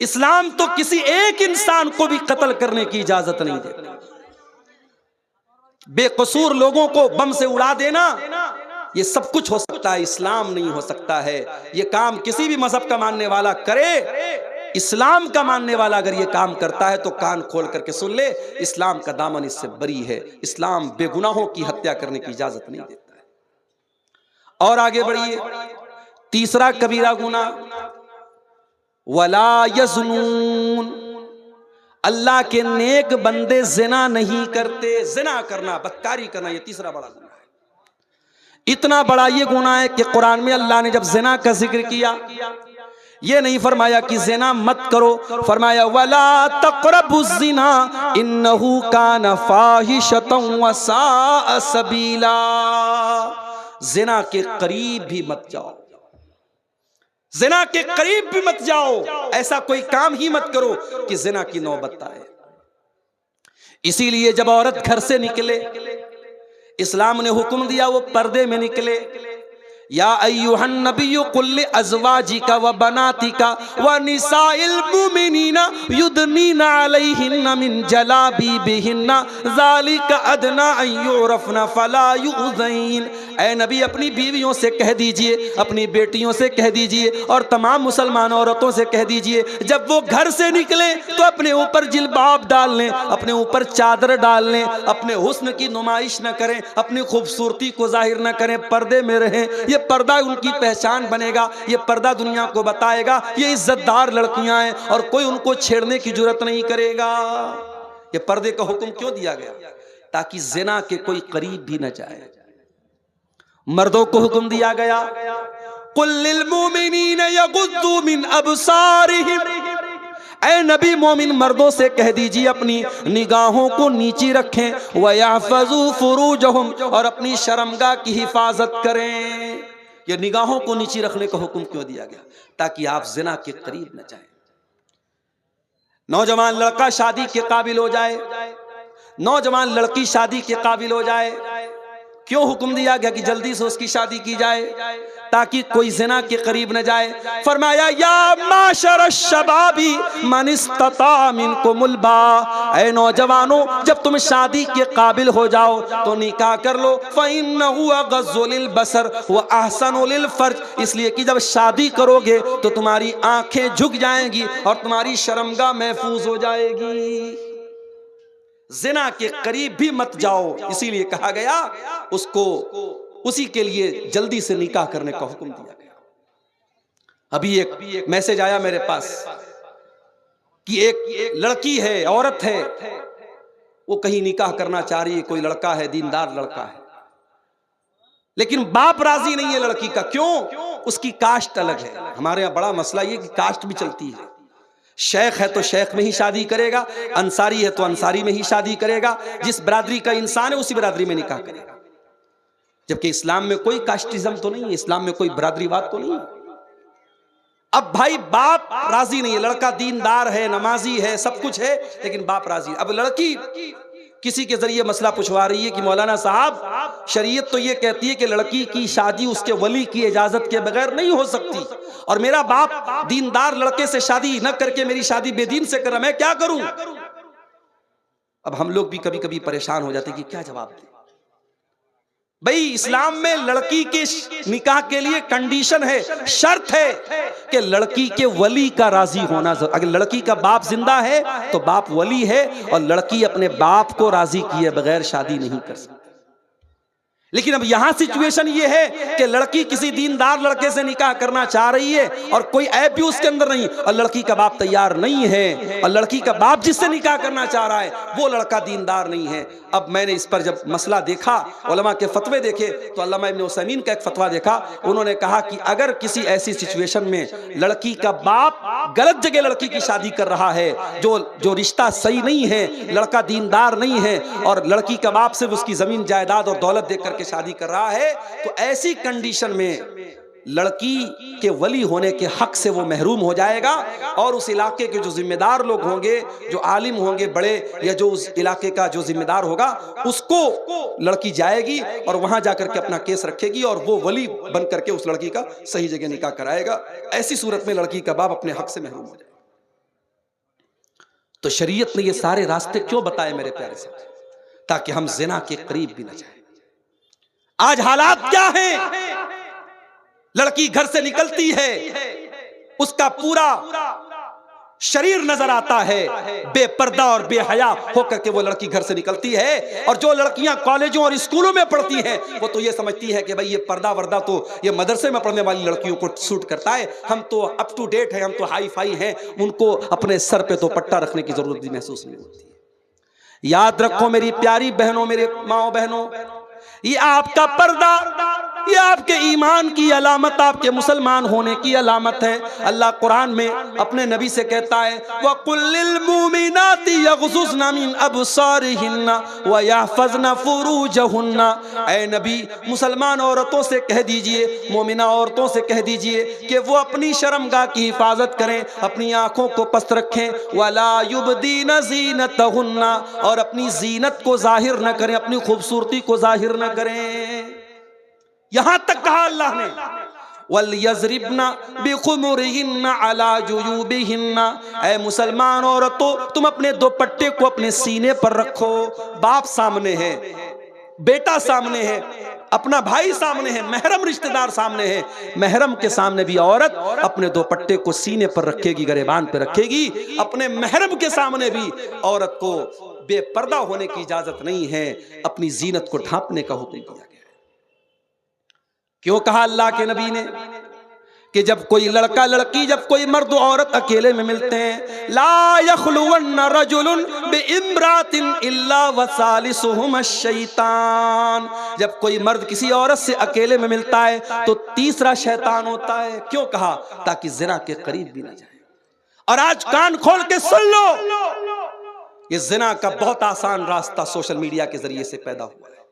इस्लाम तो किसी एक इंसान को भी कत्ल करने की इजाजत नहीं देता। बेकसूर लोगों को बम से उड़ा देना, ये सब कुछ हो सकता है, इस्लाम नहीं हो सकता है। ये काम किसी भी मजहब का मानने वाला करे, इस्लाम का मानने वाला अगर ये काम करता है तो कान खोल करके सुन ले, इस्लाम का दामन इससे बरी है। इस्लाम बेगुनाहों की हत्या करने की इजाजत नहीं देता है। और आगे बढ़िए, तीसरा कबीरा गुनाह, वला यज़्नून, अल्लाह के नेक बंदे जिना नहीं करते। जिना करना, बदकारी करना, ये तीसरा बड़ा गुनाह है। इतना बड़ा ये गुनाह है कि कुरान में अल्लाह ने जब जिना का जिक्र किया, ये नहीं फरमाया कि जिना मत करो, फरमाया वला तक़रबुज़्ज़िना इन्नहु कान फ़ाहिशतन व साअ सबीला, जिना के करीब भी मत जाओ, जिना के करीब भी मत जाओ, ऐसा कोई काम ही मत करो कि जिना की नौबत आए। इसीलिए जब औरत घर से निकले, इस्लाम ने हुक्म दिया वो पर्दे में निकले। या अय्युहन नबिय्यु कुल लिअज़वाजिका व बनातिका व निसाइल मुमिनीना युदनीना अलैहिन्ना मिन जलाबिबिहिन्ना ज़ालिका अदना अन युरफ़ना फला युज़ैन। ऐ नबी अपनी बीवियों से कह दीजिए, अपनी बेटियों से कह दीजिए और तमाम मुसलमान औरतों से कह दीजिए, जब वो घर से निकले तो अपने ऊपर जिल्बाब डाल लें, अपने ऊपर चादर डाल लें, अपने हुस्न की नुमाइश न करें, अपनी खूबसूरती को जाहिर न करें, पर्दे में रहें। ये पर्दा उनकी पहचान बनेगा, ये पर्दा दुनिया को बताएगा ये इज्जतदार लड़कियां हैं और कोई उनको छेड़ने की जरूरत नहीं करेगा। ये पर्दे का हुक्म क्यों दिया गया? ताकि ज़िना के कोई करीब भी न जाए। मर्दों को हुक्म दिया गया, कुल लिल मोमिनीन यगुद्दू मिन अबसारिहिम, ऐ नबी मोमिन मर्दों से कह दीजिए अपनी निगाहों को नीची रखें, व यहफज़ू फुरूजहुम, और अपनी शर्मगाह की हिफाजत करें। ये निगाहों को नीची रखने का हुक्म क्यों दिया गया? ताकि आप ज़िना के करीब न जाएं। नौजवान लड़का शादी के काबिल हो जाए, नौजवान लड़की शादी के काबिल हो जाए, क्यों हुक्म दिया गया कि जल्दी से उसकी शादी की जाए ताकि कोई ज़िना के करीब न जाए? फरमाया या माशर शबाबी मन इस्तता मिनकुमुल बा, ऐ नौजवानों जब तुम शादी के काबिल हो जाओ तो निकाह कर लो। फ़इन्नहु अग़ज़्ज़ु लिल बसर व अहसनु लिल फ़र्ज, इसलिए कि जब शादी करोगे तो तुम्हारी आंखें झुक जाएंगी और तुम्हारी शर्मगाह महफूज हो जाएगी। ज़िना के करीब भी मत जाओ, इसीलिए कहा गया उसको, उसी के लिए जल्दी से निकाह करने का हुक्म दिया गया। अभी एक मैसेज आया मेरे पास कि एक लड़की है, औरत है, वो कहीं निकाह करना चाह रही है, कोई लड़का है, दीनदार लड़का है, लेकिन बाप राजी नहीं है लड़की का। क्यों? उसकी कास्ट अलग है। हमारे यहाँ बड़ा मसला ये कि कास्ट भी चलती है। शेख है तो शेख में ही शादी करेगा, अंसारी है तो अंसारी में ही शादी करेगा, जिस बरादरी का इंसान है उसी बरादरी में निकाह करेगा। जबकि इस्लाम में कोई कास्टिज्म तो नहीं है, इस्लाम में कोई बरादरीवाद तो नहीं है। अब भाई बाप राजी नहीं है, लड़का दीनदार है, नमाजी है, सब कुछ है, लेकिन बाप राजी है। अब लड़की किसी के जरिए मसला पूछवा रही है कि मौलाना साहब शरीयत तो ये कहती है कि लड़की की शादी उसके वली की इजाजत के बगैर नहीं हो सकती, और मेरा बाप दीनदार लड़के से शादी न करके मेरी शादी बेदीन से कर रहा, मैं क्या करूं? अब हम लोग भी कभी कभी परेशान हो जाते कि क्या जवाब दें। भाई इस्लाम में लड़की के निकाह के लिए कंडीशन है, शर्त है कि लड़की के वली का राजी होना। अगर लड़की का बाप जिंदा है तो बाप वली है, और लड़की अपने बाप को राजी किए बगैर शादी नहीं कर सकती। लेकिन अब यहां सिचुएशन ये है कि लड़की किसी दीनदार लड़के से निकाह करना चाह रही है और कोई ऐप भी उसके अंदर नहीं, और लड़की का बाप तैयार नहीं है, और लड़की का बाप जिससे निकाह करना चाह रहा है वो लड़का दीनदार नहीं है। अब मैंने इस पर जब मसला देखा, उलमा के फतवे देखे, तो अल्लामा इब्न उसैमीन का एक फतवा देखा। उन्होंने कहा कि अगर किसी ऐसी सिचुएशन में लड़की का बाप गलत जगह लड़की की शादी कर रहा है, जो रिश्ता सही नहीं है, लड़का दीनदार नहीं है, और लड़की का बाप सिर्फ उसकी जमीन जायदाद और दौलत देकर के शादी कर रहा है, तो ऐसी कंडीशन में लड़की के वली होने के हक से वो महरूम हो जाएगा, और उस इलाके के जो जिम्मेदार लोग होंगे, जो आलिम होंगे बड़े, या जो उस इलाके का जो जिम्मेदार होगा, उसको लड़की जाएगी और वहां जाकर के अपना केस रखेगी और वो वली बन करके उस लड़की का सही जगह निकाह कराएगा। ऐसी सूरत में लड़की का बाप अपने हक से महरूम हो जाएगा। तो शरीयत ने ये सारे रास्ते क्यों बताए मेरे प्यारे से? ताकि हम जिना के करीब भी न जाए। आज हालात क्या हैं? लड़की घर से निकलती है, उसका पूरा शरीर नजर आता है, बेपर्दा और बेहया होकर के वो लड़की घर से निकलती है। और जो लड़कियां कॉलेजों और स्कूलों में पढ़ती हैं वो तो ये समझती है कि भाई ये पर्दा वर्दा तो ये मदरसे में पढ़ने वाली लड़कियों को सूट करता है, हम तो अप टू डेट है, हम तो हाई फाई हैं, उनको अपने सर पे तो पट्टा रखने की जरूरत भी महसूस नहीं होती है। याद रखो मेरी प्यारी बहनों, मेरे माओ बहनों, ये आपका पर्दा, ये आपके ईमान की अलामत, आपके मुसलमान होने की अलामत है। अल्लाह कुरान में अपने नबी से कहता है, वकुल्लिल मुमिनाति यग़ज़ुज़्न मिन अबसारिहिन्ना व यहफ़ज़्न फ़ुरूजहुन्ना। ऐ नबी मुसलमान औरतों से कह दीजिए, मोमिना औरतों से कह दीजिए कि वो अपनी शर्मगाह की हिफाजत करें, अपनी आंखों को पस्त रखें, वला युबदीन ज़ीनतहुन्ना, और अपनी जीनत को जाहिर न करें, अपनी खूबसूरती को जाहिर न करें। यहां तक कहा अल्लाह ने, वल यज़रिबना बिखुमुरिहिन्ना अला जुयूबिहिन्ना। ऐ मुसलमान औरतों, तुम अपने दुपट्टे को अपने सीने पर रखो। बाप सामने है, बेटा सामने है, अपना भाई सामने है, महरम रिश्तेदार सामने है, महरम के सामने भी औरत अपने दुपट्टे को सीने पर रखेगी, गरेबान पर रखेगी। अपने महरम के सामने भी औरत को बेपर्दा होने की इजाजत नहीं है, अपनी जीनत को ढांपने का हुक्म दिया गया है। क्यों कहा अल्लाह के नबी ने कि जब कोई लड़का लड़की, जब कोई मर्द औरत अकेले में मिलते हैं, ला यखलुवन्न रजुलुन बिइम्रातिन इल्ला वसालिसुहुम शैतान, जब कोई मर्द किसी औरत से अकेले में मिलता है तो तीसरा शैतान होता है। क्यों कहा? ताकि जिना के करीब भी ना जाए। और आज कान खोल के सुन लो, ये जिना का बहुत आसान रास्ता सोशल मीडिया के जरिए से पैदा हुआ है।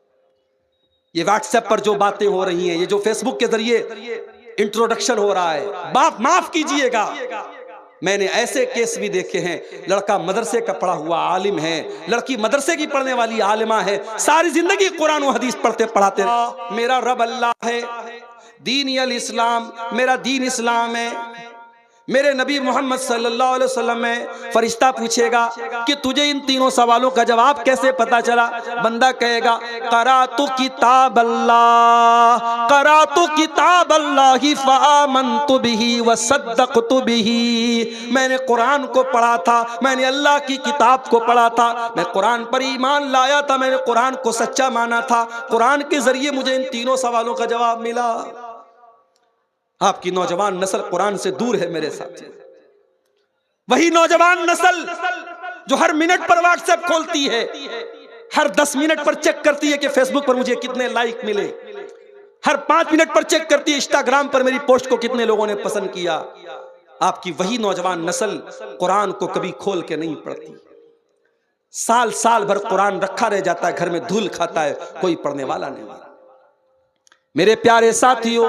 ये व्हाट्सएप पर जो बातें हो रही हैं, ये जो फेसबुक के जरिए इंट्रोडक्शन हो रहा है, बाप माफ कीजिएगा, मैंने ऐसे केस भी देखे हैं। लड़का मदरसे का पढ़ा हुआ आलिम है, लड़की मदरसे की पढ़ने वाली आलिमा है, सारी जिंदगी कुरान और हदीस पढ़ते पढ़ाते, मेरा रब अल्लाह है, दीन अल इस्लाम, मेरा दीन इस्लाम है, मेरे नबी मोहम्मद सल्लल्लाहु अलैहि वसल्लम में फरिश्ता पूछेगा कि तुझे इन तीनों सवालों का जवाब कैसे पता चला? बंदा कहेगा क़राअतु किताब अल्लाह, क़राअतु किताब अल्लाहि फ़आमनतु बिही व सद्दक़तु बिही, मैंने कुरान को पढ़ा था, मैंने अल्लाह की किताब को पढ़ा था, मैं कुरान पर ईमान लाया था, मैंने कुरान को सच्चा माना था, कुरान के जरिए मुझे इन तीनों सवालों का जवाब मिला। आपकी नौजवान नस्ल कुरान से दूर है मेरे साथी। वही नौजवान नस्ल जो हर मिनट पर व्हाट्सएप खोलती है, हर 10 मिनट पर चेक करती है कि फेसबुक पर मुझे कितने लाइक मिले, हर 5 मिनट पर चेक करती है इंस्टाग्राम पर मेरी पोस्ट को कितने लोगों ने पसंद किया। आपकी वही नौजवान नस्ल कुरान को कभी खोल के नहीं पढ़ती। साल साल भर कुरान रखा रह जाता है, घर में धूल खाता है, कोई पढ़ने वाला नहीं। मेरे प्यारे साथियों,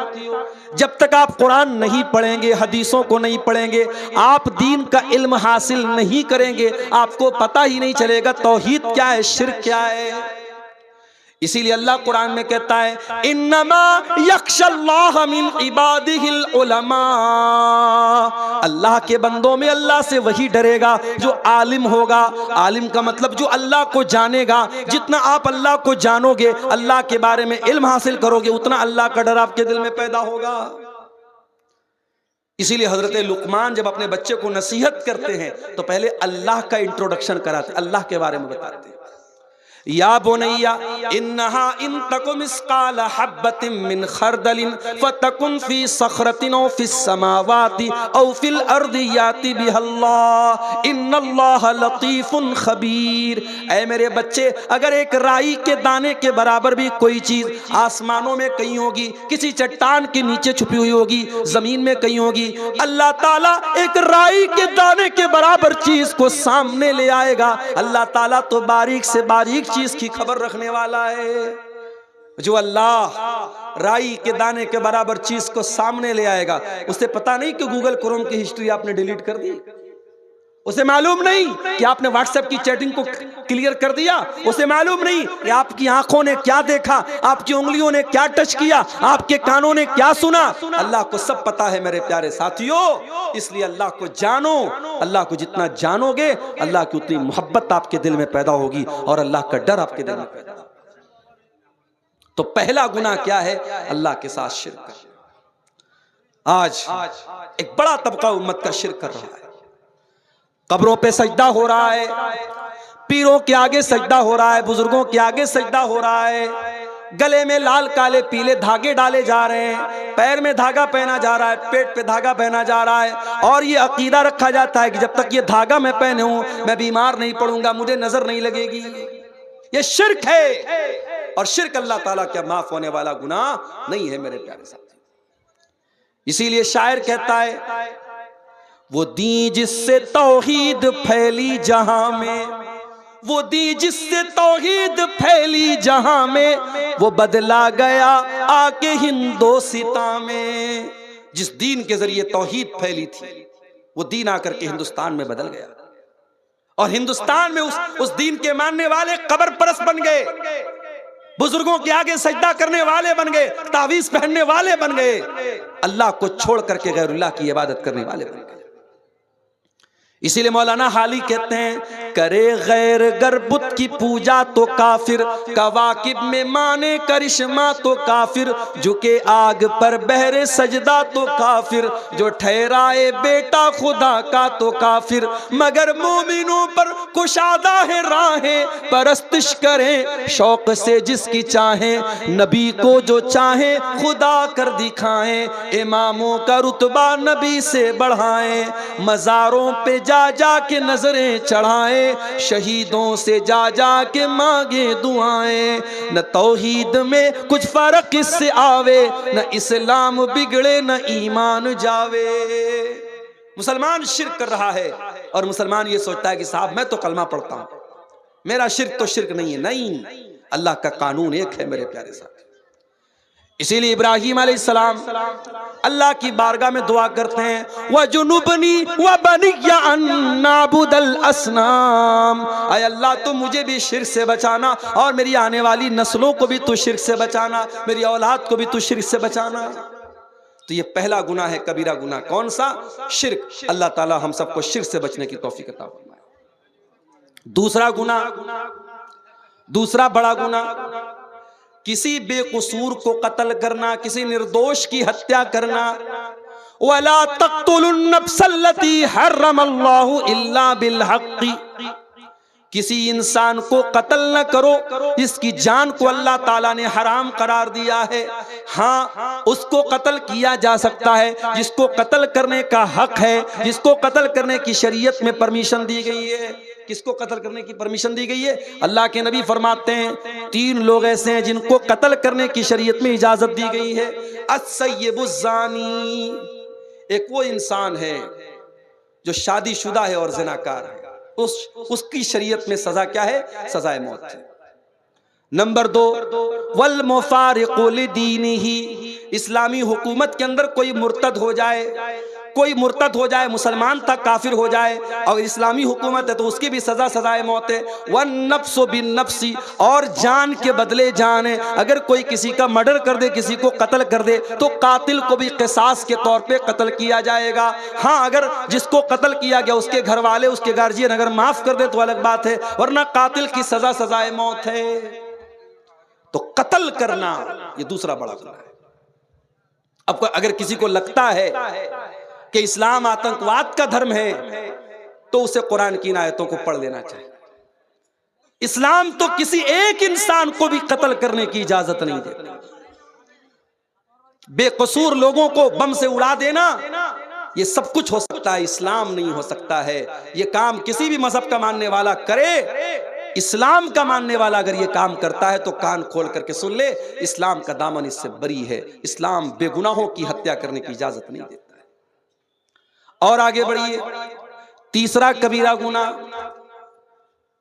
जब तक आप कुरान नहीं पढ़ेंगे, हदीसों को नहीं पढ़ेंगे, आप दीन का इल्म हासिल नहीं करेंगे, आपको पता ही नहीं चलेगा तौहीद क्या है, शिर्क क्या है। इसीलिए अल्लाह कुरान में कहता है इन्नमा यख्शल्लाह मिन इबादिहिल उलमा, अल्लाह के बंदों में अल्लाह से वही डरेगा जो आलिम होगा। आलिम का मतलब जो अल्लाह को जानेगा। जितना आप अल्लाह को जानोगे, अल्लाह के बारे में इल्म हासिल करोगे, उतना अल्लाह का डर आपके दिल में पैदा होगा। इसीलिए हजरत लुकमान जब अपने बच्चे को नसीहत करते हैं तो पहले अल्लाह का इंट्रोडक्शन कराते, अल्लाह के बारे में बताते हैं। या बुनैया इन्नहा इन तकुम मिस्काल हब्बतिन मिन खरदलिन फतकुन फी सखरतिन औ फिस समावाति औ फिल अर्दि याति बिहल्लाह इन्नल्लाह लतीफुन खबीर। ऐ मेरे बच्चे, अगर एक राई के दाने के बराबर भी कोई चीज आसमानों में कहीं होगी, किसी चट्टान के नीचे छुपी हुई होगी, जमीन में कहीं होगी, अल्लाह ताला एक राई के दाने के बराबर चीज को सामने ले आएगा। अल्लाह ताला तो बारीक से बारीक चीज की खबर रखने वाला है। जो अल्लाह राई के दाने के बराबर चीज को सामने ले आएगा, उसे पता नहीं कि गूगल क्रोम की हिस्ट्री आपने डिलीट कर दी, उसे मालूम नहीं कि आपने व्हाट्सएप की चैटिंग को क्लियर कर दिया, उसे मालूम नहीं कि आपकी आंखों ने क्या देखा, आपकी उंगलियों ने क्या टच किया, आपके कानों ने क्या सुना। अल्लाह को सब पता है मेरे प्यारे साथियों। इसलिए अल्लाह को जानो, अल्लाह को जितना जानोगे अल्लाह की उतनी मोहब्बत आपके दिल में पैदा होगी और अल्लाह का डर आपके दिल में पैदा होगा। तो पहला गुनाह क्या है? अल्लाह के साथ शिर्क करना। आज एक बड़ा तबका उम्मत का शिर्क कर रहा है। कब्रों पे सजदा हो रहा है, पीरों के आगे सजदा हो रहा है, बुजुर्गों के आगे सजदा हो रहा है, गले में लाल काले पीले धागे डाले जा रहे हैं, पैर में धागा पहना जा रहा है, पेट पे धागा पहना जा रहा है, और ये अकीदा रखा जाता है कि जब तक ये धागा मैं पहने हूं मैं बीमार नहीं पड़ूंगा, मुझे नजर नहीं लगेगी। ये शिर्क है, और शिर्क अल्लाह ताला क्या माफ होने वाला गुनाह नहीं है मेरे प्यारे साथी। इसीलिए शायर कहता है वो दी जिससे तौहीद फैली जहां में, वो दी जिससे तौहीद फैली जहां में, वो बदला गया आके हिंदोसिता में। जिस दीन के जरिए तौहीद फैली थी वो दीन आकर के हिंदुस्तान में बदल गया, और हिंदुस्तान में उस दीन के मानने वाले कब्र परस्त बन गए, बुजुर्गों के आगे सजदा करने वाले बन गए, तावीज पहनने वाले बन गए, अल्लाह को छोड़ करके गैरुल्लाह की इबादत करने वाले बन गए। इसीलिए मौलाना हाली कहते हैं, करे गैर गर बुत की पूजा तो काफिर, कवाकिब में माने करिश्मा तो काफिर, झुके आग पर बहरे सजदा तो काफिर, जो ठहराए बेटा खुदा का तो काफिर, मगर मोमिनों पर कुशादा है राहें, परस्तिश करें शौक से जिसकी चाहे, नबी को जो चाहे खुदा कर दिखाएं, इमामों का रुतबा नबी से बढ़ाएं, मज़ारों पे जा जा के नजरें चढ़ाएं, शहीदों से जा जा के मांगे दुआएं, न तौहीद में कुछ फर्क इससे आवे, न इस्लाम बिगड़े न ईमान जावे। मुसलमान शिर्क कर रहा है और मुसलमान ये सोचता है कि साहब मैं तो कलमा पढ़ता हूं, मेरा शिर्क तो शिर्क नहीं है। नहीं, अल्लाह का कानून एक है मेरे प्यारे साथ। इसीलिए इब्राहीम अलैहिस्सलाम अल्लाह की बारगाह में दुआ करते हैं, वजुनुबनी व बनिया अन नाबुदल असनाम, ऐ अल्लाह तो मुझे भी शिर्क से बचाना और मेरी आने वाली नस्लों को भी तू शिर्क से बचाना, मेरी औलाद को भी तू शिर्क से बचाना। तो ये पहला गुनाह है, कबीरा गुनाह। कौन सा? शिर्क। अल्लाह ताला हम सबको शिर्क से बचने की तौफीक अता फरमाए। दूसरा गुनाह, दूसरा बड़ा गुनाह, किसी बेकसूर को कत्ल करना, किसी निर्दोष की हत्या करना। वला तक़्तुलुन नफ्सल्लती हर्रमल्लाहु इल्ला बिल हक़्क़ि, किसी इंसान को कत्ल न करो जिसकी जान को अल्लाह ताला ने हराम करार दिया है। हाँ, उसको कत्ल किया जा सकता है जिसको कत्ल करने का हक है, जिसको कत्ल करने की शरीयत में परमिशन दी गई है। किसको कत्ल करने की परमिशन दी गई है? अल्लाह के नबी फरमाते हैं 3 लोग ऐसे हैं जिनको कत्ल करने की शरीयत में इजाजत दी गई है। अस्सय्यिबुज़्ज़ानी, एक वो इंसान है जो शादीशुदा है और ज़िनाकार है, उसकी शरीयत में सजा क्या है? सजाए मौत है। नंबर 2, वल मुफारिक़ु लिदीनिही, इस्लामी हुकूमत के अंदर कोई मुर्तद हो जाए, कोई मुर्तद हो जाए, मुसलमान था काफिर हो जाए और इस्लामी हुकूमत है तो उसकी भी सजा सजाए मौत है। वन नफ्सु बिन नफ्सी, और जान के बदले जान है। अगर कोई किसी का मर्डर कर दे, किसी को कत्ल कर दे तो कातिल को भी क़िसास के तौर पे कत्ल किया जाएगा। हाँ, अगर जिसको कत्ल किया गया उसके घर वाले, उसके गार्जियन अगर माफ कर दे तो अलग बात है, वरना कातिल की सजा सजाए मौत है। तो कत्ल करना ये दूसरा बड़ा गुनाह है। अब अगर किसी को लगता है कि इस्लाम आतंकवाद का धर्म है तो उसे कुरान की इन आयतों को पढ़ लेना चाहिए। इस्लाम तो किसी एक इंसान को भी कत्ल करने की इजाजत नहीं देता। बेकसूर लोगों को बम से उड़ा देना ये सब कुछ हो सकता है, इस्लाम नहीं हो सकता है। ये काम किसी भी मजहब का मानने वाला करे, इस्लाम का मानने वाला अगर ये काम करता है तो कान खोल करके सुन ले, इस्लाम का दामन इससे बरी है। इस्लाम बेगुनाहों की हत्या करने की इजाजत नहीं देता है। और आगे बढ़िए, तीसरा कबीरा गुनाह,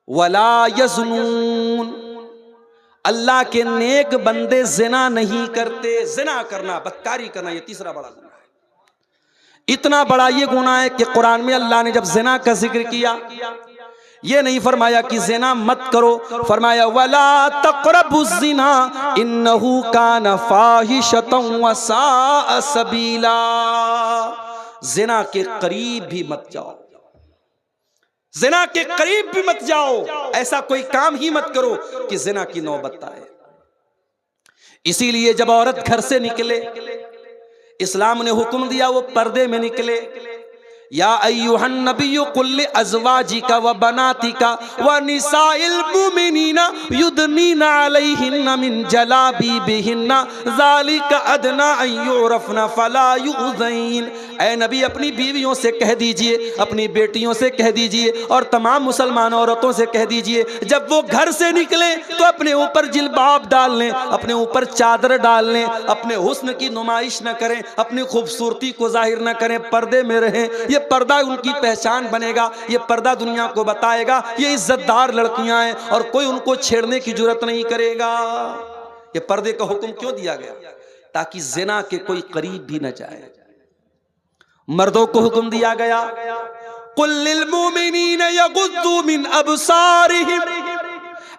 वला यज़्नून, अल्लाह के नेक बंदे जिना नहीं करते। जिना करना, बदकारी करना, ये तीसरा बड़ा गुनाह है। इतना बड़ा ये गुनाह है कि कुरान में अल्लाह ने जब जिना का जिक्र किया, ये नहीं फरमाया कि जिना मत करो, फरमाया वला तक़रबुज़्ज़िना इन्नहु कान फ़ाहिशतन व साअ सबीला, जिना के करीब भी मत जाओ, जिना के करीब भी मत जाओ, ऐसा कोई काम ही मत करो कि जिना की नौबत आए। इसीलिए जब औरत घर से निकले, इस्लाम ने हुक्म दिया वो पर्दे में निकले। या अय्युहन नबिय्यु कुल लिअज़वाजिका व बनातिका व निसाइल मुमिनीना युदनीना अलैहिन्ना मिन जलाबीबिहिन्ना ज़ालिका अदना अन युरफ़ना फला युज़ैन। ऐ नबी, अपनी बीवियों से कह दीजिए, अपनी बेटियों से कह दीजिए और तमाम मुसलमान औरतों से कह दीजिए, जब वो घर से निकले तो अपने ऊपर जिल्बाब डाल लें, अपने ऊपर चादर डाल लें, अपने हुस्न की नुमाइश न करें, अपनी खूबसूरती को जाहिर न करें, पर्दे में रहें। ये पर्दा उनकी पहचान बनेगा, ये पर्दा दुनिया को बताएगा ये इज्जतदार लड़कियां हैं और कोई उनको छेड़ने की जुर्रत नहीं करेगा। ये पर्दे का हुक्म क्यों दिया गया? ताकि ज़िना के कोई करीब भी न जाए। मर्दों को हुक्म दिया गया, कुल लिल मुमिनीना यग़ुद्दू मिन अबसारिहिम,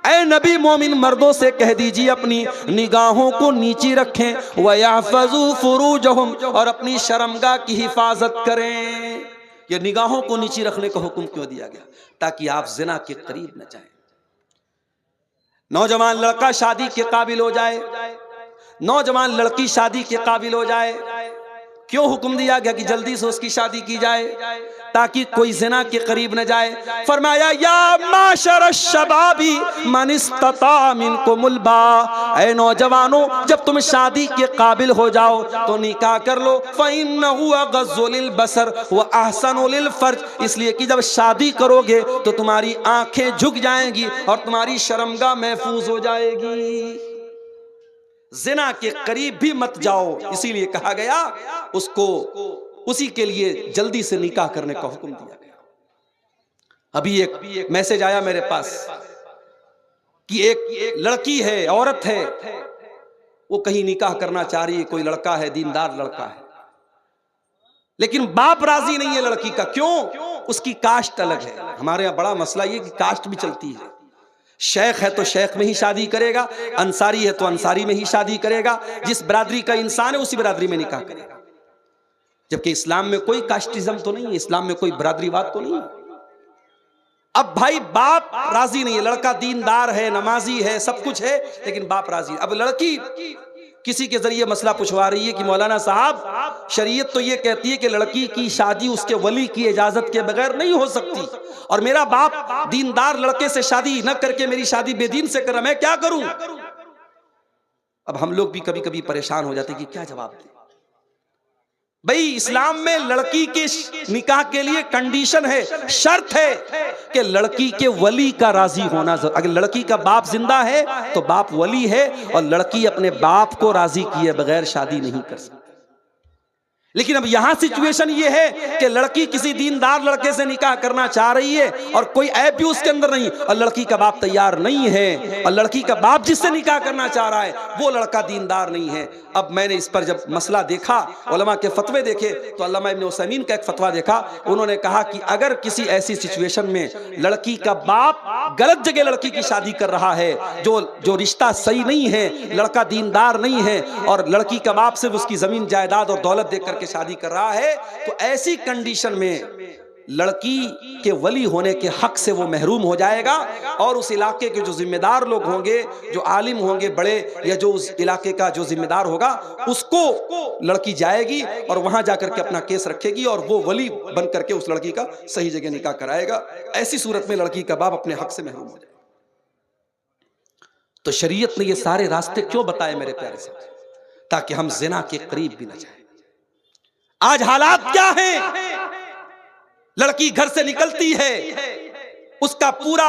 ऐ नबी मोमिन मर्दों से कह दीजिए अपनी निगाहों को नीची रखें, व यहफ़ज़ू फ़ुरूजहुम, और अपनी शर्मगाह की हिफाजत करें। ये निगाहों को नीचे रखने का हुक्म क्यों दिया गया? ताकि आप जिना के करीब न जाएं। नौजवान लड़का शादी के काबिल हो जाए, नौजवान लड़की शादी के काबिल हो जाए, क्यों हुक्म दिया गया कि जल्दी से उसकी शादी की जाए? ताकि कोई जिना के करीब न जाए। फरमाया या माशर शबाबी मन इस्तता मिनकुमुल बा, ऐ नौजवानों जब तुम शादी के काबिल हो जाओ तो निकाह कर लो। फ़इन्नहु अग़ज़्ज़ु लिलबसर व अहसनु लिलफ़र्ज, इसलिए कि जब शादी करोगे तो तुम्हारी आंखें झुक जाएंगी और तुम्हारी शर्मगाह महफूज हो जाएगी। जिना के करीब भी मत जाओ, इसीलिए कहा गया उसको, उसी के लिए जल्दी से निकाह करने का हुक्म दिया गया। अभी एक मैसेज आया मेरे पास कि एक लड़की है, औरत है, वो कहीं निकाह करना चाह रही है, कोई लड़का है, दीनदार लड़का है, लेकिन बाप राजी नहीं है लड़की का। क्यों? उसकी कास्ट अलग है। हमारे यहाँ बड़ा मसला ये कि कास्ट भी चलती है। शेख है तो शेख में ही शादी करेगा, अंसारी है तो अंसारी में ही शादी करेगा, जिस बरादरी का इंसान है उसी बरादरी में निकाह करेगा। जबकि इस्लाम में कोई कास्टिज्म तो नहीं है, इस्लाम में कोई बरादरीवाद तो नहीं है। अब भाई बाप राजी नहीं है, लड़का दीनदार है, नमाजी है, सब कुछ है, लेकिन बाप राजी है। अब लड़की किसी के जरिए मसला पूछवा रही है कि मौलाना साहब शरीयत तो ये कहती है कि लड़की की शादी उसके वली की इजाजत के बगैर नहीं हो सकती, और मेरा बाप दीनदार लड़के से शादी न करके मेरी शादी बेदीन से कर रहा, मैं क्या करूं? अब हम लोग भी कभी कभी परेशान हो जाते कि क्या जवाब दें। भाई इस्लाम में लड़की के निकाह के लिए कंडीशन है, शर्त है कि लड़की के वली का राजी होना। अगर लड़की का बाप जिंदा है तो बाप वली है, और लड़की अपने बाप को राजी किए बगैर शादी नहीं कर सकती। लेकिन अब यहां सिचुएशन ये है कि लड़की किसी दीनदार लड़के से निकाह करना चाह रही है और कोई ऐप भी उसके अंदर नहीं, और लड़की का बाप तैयार नहीं है, और लड़की का बाप जिससे निकाह करना चाह रहा है वो लड़का दीनदार नहीं है। अब मैंने इस पर जब मसला देखा, उलमा के फतवे देखे, तो अल्लामा इब्न उसैमीन का एक फतवा देखा। उन्होंने कहा कि अगर किसी ऐसी सिचुएशन में लड़की का बाप गलत जगह लड़की की शादी कर रहा है, जो रिश्ता सही नहीं है, लड़का दीनदार नहीं है, और लड़की का बाप सिर्फ उसकी जमीन जायदाद और दौलत देख करके शादी कर रहा है, तो ऐसी कंडीशन में लड़की के वली होने के हक से वो महरूम हो जाएगा, और उस इलाके के जो जिम्मेदार लोग होंगे, जो आलिम होंगे बड़े, या जो उस इलाके का जो जिम्मेदार होगा, उसको लड़की जाएगी और वहां जाकर के अपना केस रखेगी, और वो वली बन करके उस लड़की का सही जगह निकाह कराएगा। ऐसी सूरत में लड़की का बाप अपने हक से महरूम हो जाएगा। तो शरीयत ने ये सारे रास्ते क्यों बताए मेरे प्यारे से? ताकि हम जिना के करीब भी न जाए। आज हालात क्या हैं? लड़की घर से निकलती है, उसका पूरा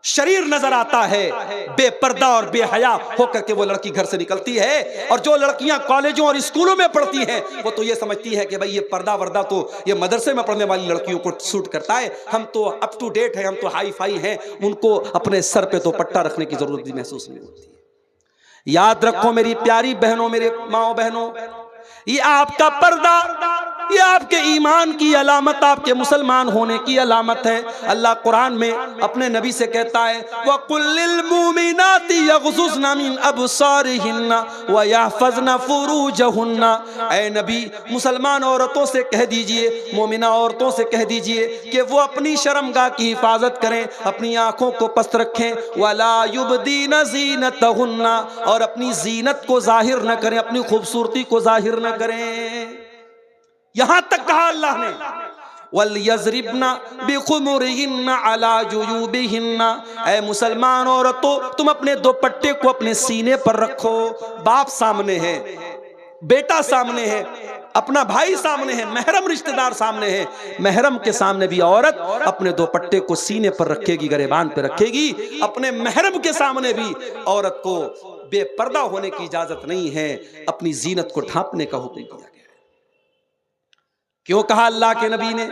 शरीर नजर आता है, बेपर्दा और बेहया होकर के वो लड़की घर से निकलती है। और जो लड़कियां कॉलेजों और स्कूलों में पढ़ती हैं, वो तो ये समझती है कि भाई ये पर्दा वर्दा तो ये मदरसे में पढ़ने वाली लड़कियों को सूट करता है, हम तो अप टू डेट है, हम तो हाई फाई हैं, उनको अपने सर पे तो पट्टा रखने की जरूरत भी महसूस नहीं होती है। याद रखो मेरी प्यारी बहनों, मेरे माओ बहनों, ये आपका पर्दा, ये आपके ईमान की अलामत, आपके मुसलमान होने की अलामत है। अल्लाह कुरान में अपने नबी से कहता है, वकुल्लिल मुमिनाति यग़ज़ुज़्न मिन अब्सारिहिन्ना व यहफ़ज़्न फ़ुरूजहुन्ना। ऐ नबी मुसलमान औरतों से कह दीजिए, मोमिना औरतों से कह दीजिए कि वो अपनी शर्मगाह की हिफाजत करें, अपनी आंखों को पस्त रखें, वला युबदीन ज़ीनतहुन्ना, और अपनी जीनत को जाहिर न करें, अपनी खूबसूरती को जाहिर न करें। यहां तक कहा अल्लाह ने, वलयज़रिबना बिखुमुरिहिन्ना अला जुयूबिहिन्ना। ऐ मुसलमान औरतों, तुम अपने दुपट्टे को अपने सीने पर रखो। बाप सामने है, बेटा सामने है, अपना भाई सामने है, महरम रिश्तेदार सामने है, महरम के सामने भी औरत अपने दुपट्टे को सीने पर रखेगी, गरेबान पर रखेगी। अपने महरम के सामने भी औरत को बेपर्दा होने की इजाजत नहीं है, अपनी जीनत को ढांपने का हुक्म दिया गया। क्यों कहा अल्लाह के नबी ने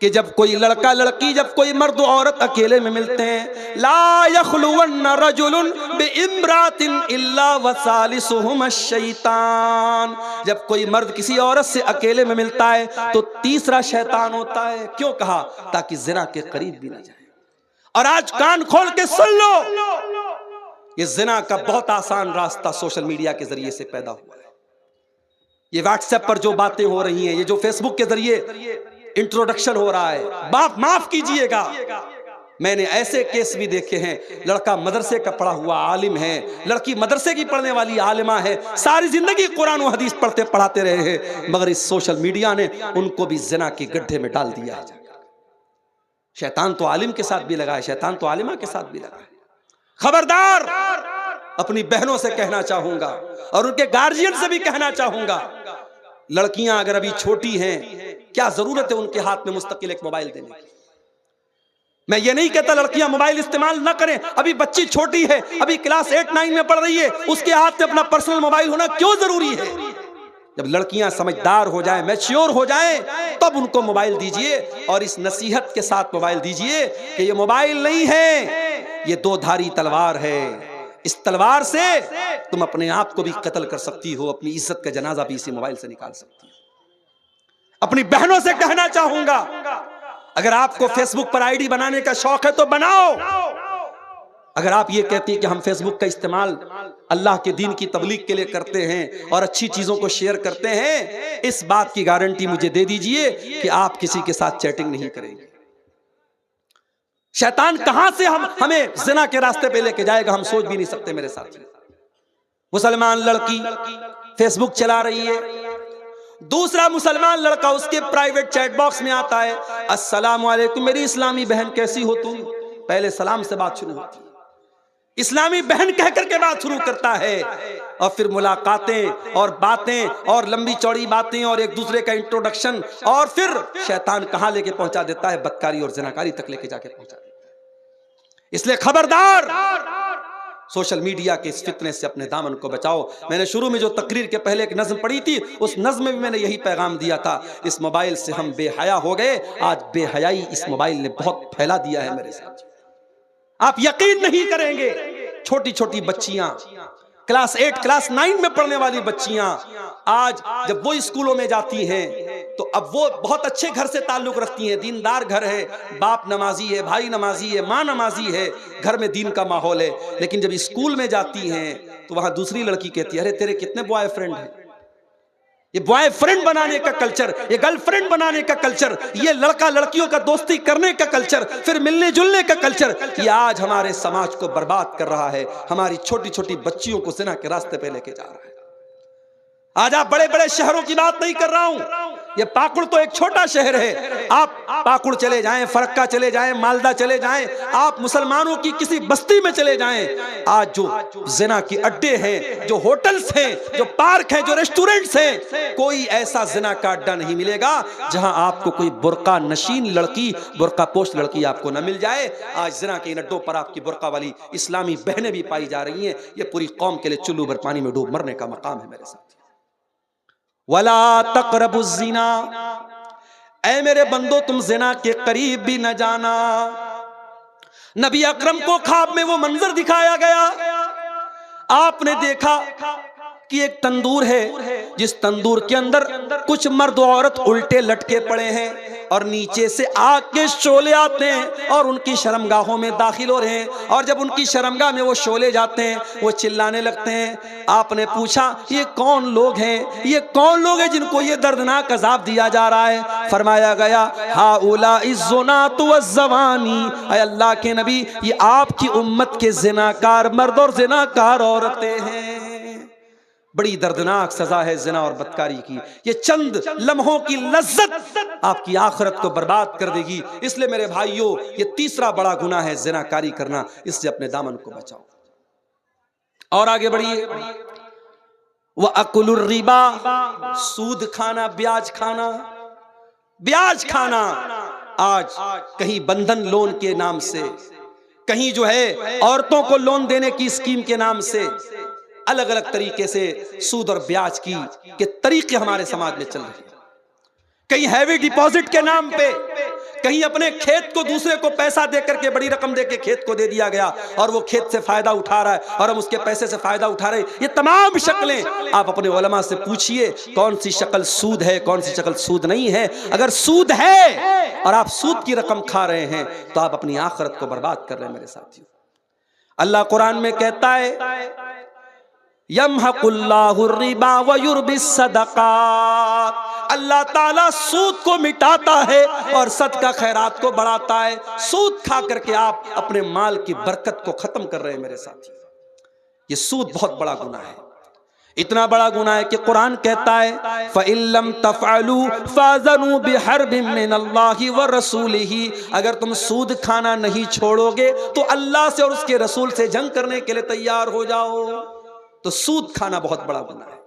कि जब कोई लड़का लड़की, जब कोई मर्द औरत अकेले में मिलते हैं, ला यखलुवन्न रजुलुन बिइम्रातिन इल्ला वसालिसुहुम अश-शैतान। जब कोई मर्द किसी औरत से अकेले में मिलता है तो तीसरा शैतान होता है। क्यों कहा? ताकि जिना के करीब भी न जाए। और आज कान खोल के सुन लो, ये जिना का बहुत आसान रास्ता सोशल मीडिया के जरिए से पैदा हुआ है। ये व्हाट्सएप पर जो बातें हो रही हैं, ये जो फेसबुक के जरिए इंट्रोडक्शन हो रहा है, बाप माफ कीजिएगा, मैंने ऐसे केस भी देखे हैं, लड़का मदरसे का पढ़ा हुआ आलिम है, लड़की मदरसे की पढ़ने वाली आलिमा है, सारी जिंदगी कुरान और हदीस पढ़ते पढ़ाते रहे हैं, मगर इस सोशल मीडिया ने उनको भी ज़िना के गड्ढे में डाल दिया है। शैतान तो आलिम के साथ भी लगा है, शैतान तो आलिमा के साथ भी लगा है। खबरदार, अपनी बहनों से कहना चाहूंगा और उनके गार्जियन से भी कहना चाहूंगा, लड़कियां अगर अभी छोटी हैं, क्या जरूरत है उनके हाथ में मुस्तकिल एक मोबाइल देने की। मैं ये नहीं कहता लड़कियां मोबाइल इस्तेमाल ना करें, अभी बच्ची छोटी है, अभी क्लास 8-9 में पढ़ रही है, उसके हाथ में अपना पर्सनल मोबाइल होना क्यों जरूरी है। जब लड़कियां समझदार हो जाएं, मैच्योर हो जाएं, तब उनको मोबाइल दीजिए और इस नसीहत के साथ मोबाइल दीजिए कि ये मोबाइल नहीं है, ये दो धारी तलवार है, इस तलवार से तुम अपने आप को भी कत्ल कर सकती हो, अपनी इज्जत का जनाजा भी इसी मोबाइल से निकाल सकती हो। अपनी बहनों से कहना चाहूंगा, अगर आपको फेसबुक पर आईडी बनाने का शौक है तो बनाओ। अगर आप ये कहती है कि हम फेसबुक का इस्तेमाल अल्लाह के दीन की तबलीग के लिए करते हैं और अच्छी चीजों को शेयर करते हैं, इस बात की गारंटी मुझे दे दीजिए कि आप किसी के साथ चैटिंग नहीं करेंगे। शैतान कहां से हमें जिना के रास्ते पे लेके जाएगा, हम सोच भी नहीं सकते। मेरे साथ मुसलमान लड़की फेसबुक चला रही है, दूसरा मुसलमान लड़का उसके प्राइवेट चैट बॉक्स में आता है, अस्सलाम वालेकुम मेरी इस्लामी बहन कैसी हो तुम। पहले सलाम से बात शुरू होती है, इस्लामी बहन कह करके बात शुरू करता है और फिर मुलाकातें और बातें और लंबी चौड़ी बातें और एक दूसरे का इंट्रोडक्शन, और फिर शैतान कहां लेके पहुंचा देता है, बदकारी और ज़िनाकारी तक लेके जाके पहुंचा देता है। इसलिए खबरदार, सोशल मीडिया के इस फितने से अपने दामन को बचाओ। मैंने शुरू में जो तकरीर के पहले एक नज़्म पढ़ी थी, उस नज़्म में भी मैंने यही पैगाम दिया था, इस मोबाइल से हम बेहया हो गए। आज बेहयाई इस मोबाइल ने बहुत फैला दिया है मेरे साथ। आप यकीन नहीं करेंगे, छोटी छोटी बच्चियां, क्लास 8 क्लास 9 में पढ़ने वाली बच्चियां, आज जब वो स्कूलों में जाती हैं तो अब वो बहुत अच्छे घर से ताल्लुक रखती हैं, दीनदार घर है, बाप नमाजी है, भाई नमाजी है, माँ नमाजी है, घर में दीन का माहौल है। लेकिन जब स्कूल में जाती हैं तो वहां दूसरी लड़की कहती है, अरे तेरे कितने बॉयफ्रेंड हैं। ये बॉयफ्रेंड बनाने का कल्चर, ये गर्लफ्रेंड बनाने का कल्चर, ये लड़का लड़कियों का दोस्ती करने का कल्चर, फिर मिलने जुलने का कल्चर, ये आज हमारे समाज को बर्बाद कर रहा है, हमारी छोटी छोटी बच्चियों को ज़िना के रास्ते पे लेके जा रहा है। आज आप बड़े बड़े शहरों की बात नहीं कर रहा हूं, ये पाकुड़ तो एक छोटा शहर है। आप पाकुड़ चले जाएं, फरक्का चले जाएं, मालदा चले जाएं, आप मुसलमानों की किसी बस्ती में चले जाएं, आज जो ज़िना के अड्डे हैं, जो होटल्स हैं, जो पार्क हैं, जो रेस्टोरेंट्स हैं, कोई ऐसा ज़िना का अड्डा नहीं मिलेगा जहां आपको कोई बुर्का नशीन लड़की, बुर्का पोस्ट लड़की आपको न मिल जाए। आज ज़िना के इन अड्डों पर आपकी बुर्का वाली इस्लामी बहनें भी पाई जा रही हैं। ये पूरी कौम के लिए चुल्लू भर पानी में डूब मरने का मकाम है मेरे साथ। वला तक़रबुज़्ज़िना, ऐ मेरे बंदो तुम ज़िना के करीब भी न जाना। नबी अकरम को ख्वाब में वो मंजर दिखाया गया, आपने देखा कि एक तंदूर है, जिस तंदूर के अंदर कुछ मर्द औरत उल्टे लटके पड़े हैं और नीचे से आग के शोले आते हैं और उनकी शर्मगाहों में दाखिल हो रहे हैं, और जब उनकी शर्मगाह में वो शोले जाते हैं वो चिल्लाने लगते हैं। आपने पूछा ये कौन लोग हैं, ये कौन लोग हैं जिनको ये दर्दनाक अजाब दिया जा रहा है। फरमाया गया हाउलाइ ज़ुनातु वज़्ज़वानी, ऐ अल्लाह के नबी ये आपकी उम्मत के ज़िनाकार मर्द और ज़िनाकार औरतें हैं। बड़ी दर्दनाक सजा है ज़िना और बदकारी की। ये चंद लम्हों की लज्जत आपकी आखिरत को बर्बाद कर देगी। इसलिए मेरे भाइयों, ये तीसरा बड़ा गुनाह है ज़िनाकारी करना, इससे अपने दामन को बचाओ। और आगे बढ़िए, व अकुलुर रिबा, सूद खाना, ब्याज खाना। ब्याज खाना आज कहीं बंधन लोन के नाम से, कहीं जो है औरतों को लोन देने की स्कीम के नाम से, अलग अलग तरीके से सूद और ब्याज के तरीके हमारे समाज में चल रहे हैं। कहीं हैवी डिपॉजिट के नाम पे, कहीं अपने खेत को दूसरे को पैसा दे करके, बड़ी रकम दे के खेत को दे दिया गया और वो खेत से फायदा उठा रहा है और हम उसके पैसे से फायदा उठा रहे हैं। ये तमाम शक्लें आप अपने उलमा से पूछिए कौन सी शक्ल सूद है, कौन सी शक्ल सूद नहीं है। अगर सूद है और आप सूद की रकम खा रहे हैं तो आप अपनी आखिरत को बर्बाद कर रहे हैं मेरे साथियों। अल्लाह कुरान में कहता है यमहकुल्लाहु रिबा व युर्बिस सदक़ात, अल्लाह ताला सूद को मिटाता है और सदका खैरात को बढ़ाता है। सूद खा करके आप अपने माल की बरकत को खत्म कर रहे हैं मेरे साथी। ये सूद बहुत बड़ा गुनाह है, इतना बड़ा गुनाह है कि कुरान कहता है फ़इल्लम तफ़अलू फ़ाज़नू बिहर्बिम मिनल्लाहि व रसूलिही, अगर तुम सूद खाना नहीं छोड़ोगे तो अल्लाह से और उसके रसूल से जंग करने के लिए तैयार हो जाओ। तो सूद खाना बहुत बड़ा गुनाह है।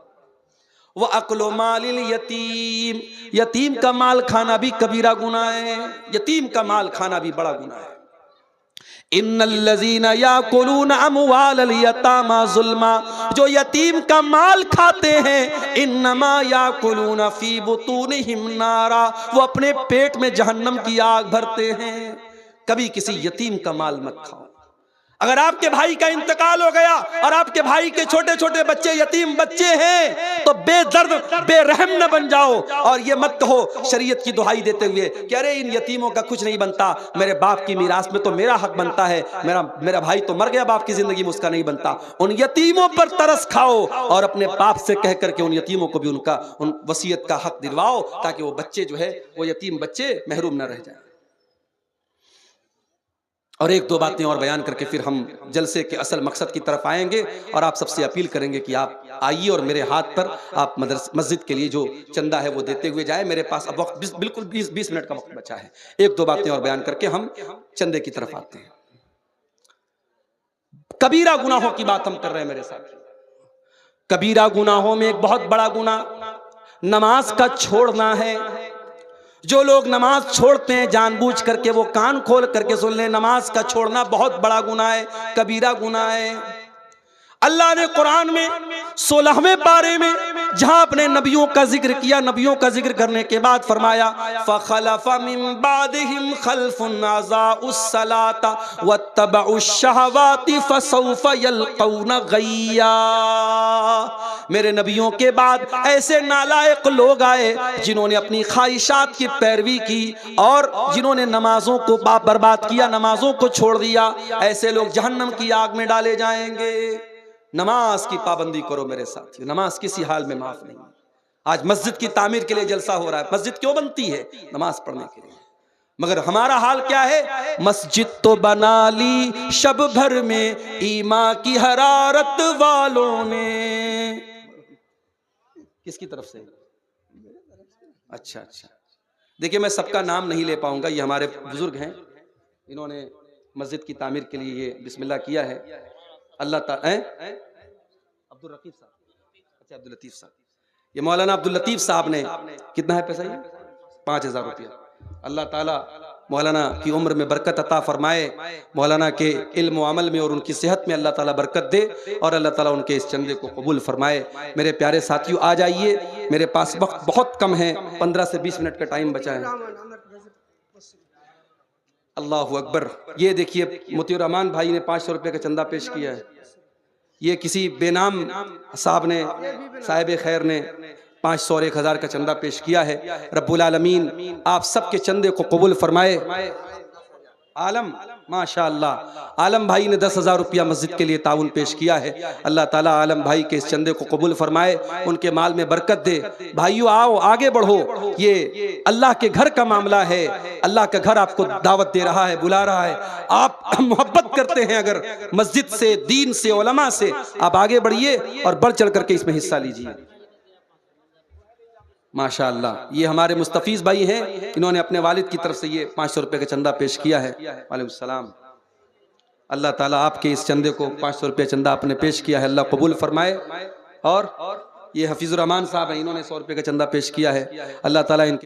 वह अक्लो मालिल यतीम, यतीम का माल खाना भी कबीरा गुनाह है, यतीम का माल खाना भी बड़ा गुनाह है। इन्नल्लज़ीना याकुलूना अमवालल यतामा ज़ुल्मा, जो यतीम का माल खाते हैं, इन्नमा याकुलूना फी बुतूनिहिम नारा, वो अपने पेट में जहन्नम की आग भरते हैं। कभी किसी यतीम का माल मत खाओ। अगर आपके भाई का इंतकाल हो गया और आपके भाई के छोटे छोटे बच्चे यतीम बच्चे हैं तो बेदर्द बेरहम न बन जाओ और ये मत कहो शरीयत की दुहाई देते हुए कि अरे इन यतीमों का कुछ नहीं बनता, मेरे बाप की मीरास में तो मेरा हक बनता है, मेरा भाई तो मर गया, बाप की जिंदगी में उसका नहीं बनता। उन यतीमों पर तरस खाओ और अपने बाप से कह करके उन यतीमों को भी उन वसीयत का हक दिलवाओ ताकि वो बच्चे जो है वो यतीम बच्चे महरूम न रह जाए। और एक दो बातें और बयान करके फिर हम जलसे के असल मकसद की तरफ आएंगे और आप सबसे अपील करेंगे कि आप आइए और मेरे हाथ पर आप मस्जिद के लिए जो चंदा है वो देते हुए जाए। मेरे पास अब वक्त बिल्कुल 20 मिनट का वक्त बचा है। एक दो बातें और बयान करके हम चंदे की तरफ आते हैं। कबीरा गुनाहों की बात हम कर रहे हैं मेरे साथ। कबीरा गुनाहों में एक बहुत बड़ा गुनाह नमाज का छोड़ना है। जो लोग नमाज छोड़ते हैं जानबूझ करके, वो कान खोल करके सुन लें, नमाज का छोड़ना बहुत बड़ा गुनाह है, कबीरा गुनाह है। अल्लाह ने कुरान में 16वें पारे में जहां अपने नबियों का जिक्र किया, नबियों का जिक्र करने के बाद फरमाया फ़ख़लफ़ मिन बादिहिम ख़ल्फ़ुन अज़ाउस सलाता वत्तबउश शहवाति फ़सौफ़ यल्क़ौना गय्या। मेरे नबियों के बाद ऐसे नालायक लोग आए जिन्होंने अपनी ख्वाहिशात की पैरवी की और जिन्होंने नमाजों को बर्बाद किया, नमाजों को छोड़ दिया। ऐसे लोग जहन्नम की आग में डाले जाएंगे। नमाज की पाबंदी करो मेरे साथियों, नमाज किसी हाल में माफ नहीं। आज मस्जिद की तामीर के लिए जलसा हो रहा है। मस्जिद क्यों बनती है? नमाज पढ़ने के लिए। मगर हमारा हाल क्या है? मस्जिद तो बना ली शब भर में ईमा की हरारत वालों ने। किसकी तरफ से? अच्छा अच्छा, देखिए मैं सबका नाम नहीं ले पाऊंगा, ये हमारे बुजुर्ग हैं, इन्होंने मस्जिद की तामीर के लिए ये बिस्मिल्लाह किया है। अल्लाह ताला अब्दुल रकीब साहब, अच्छा अब्दुल लतीफ साहब, ये मौलाना अब्दुल लतीफ साहब ने, कितना है पैसा ये? 5000 रुपया। अल्लाह ताला मौलाना की उम्र में बरकत अता फरमाए, मौलाना के इल्म व अमल में और उनकी सेहत में अल्लाह ताला बरकत दे और अल्लाह ताला उनके इस चंदे को कबूल फरमाए। मेरे प्यारे साथियों आ जाइए, मेरे पास वक्त बहुत कम है, 15 से 20 मिनट का टाइम बचा है। अल्लाहु अकबर। ये देखिए मोतियुर रहमान भाई ने 500 रुपये का चंदा पेश किया है। ये किसी बेनाम साहब ने, साहिब खैर ने 500 और 1000 का चंदा पेश किया है। रब्बुल आलमीन आप सबके चंदे को कबूल फरमाए। आलम माशाअल्लाह, आलम भाई ने 10,000 रुपया मस्जिद के लिए ताउन पेश किया है। अल्लाह ताला आलम भाई के इस चंदे को कबूल फरमाए, उनके माल में बरकत दे। भाइयों आओ आगे बढ़ो, ये अल्लाह के घर का मामला है। अल्लाह का घर आपको दावत दे रहा है, बुला रहा है। आप मोहब्बत करते हैं अगर मस्जिद से, दीन से, उलमा से, आप आगे बढ़िए और बढ़ चढ़ करके इसमें हिस्सा लीजिए। माशाअल्लाह ये हमारे मुस्तफीज भाई हैं, इन्होंने अपने वालिद की तरफ से ये 500 रुपये का चंदा पेश किया है। वालेकुम सलाम। अल्लाह ताला आपके इस चंदे को 500 रुपये चंदा आपने पेश किया है, अल्लाह कबूल फरमाए। और ये हफीजुर रहमान साहब हैं, इन्होंने 100 रुपये का चंदा पेश किया है। अल्लाह ताला इनके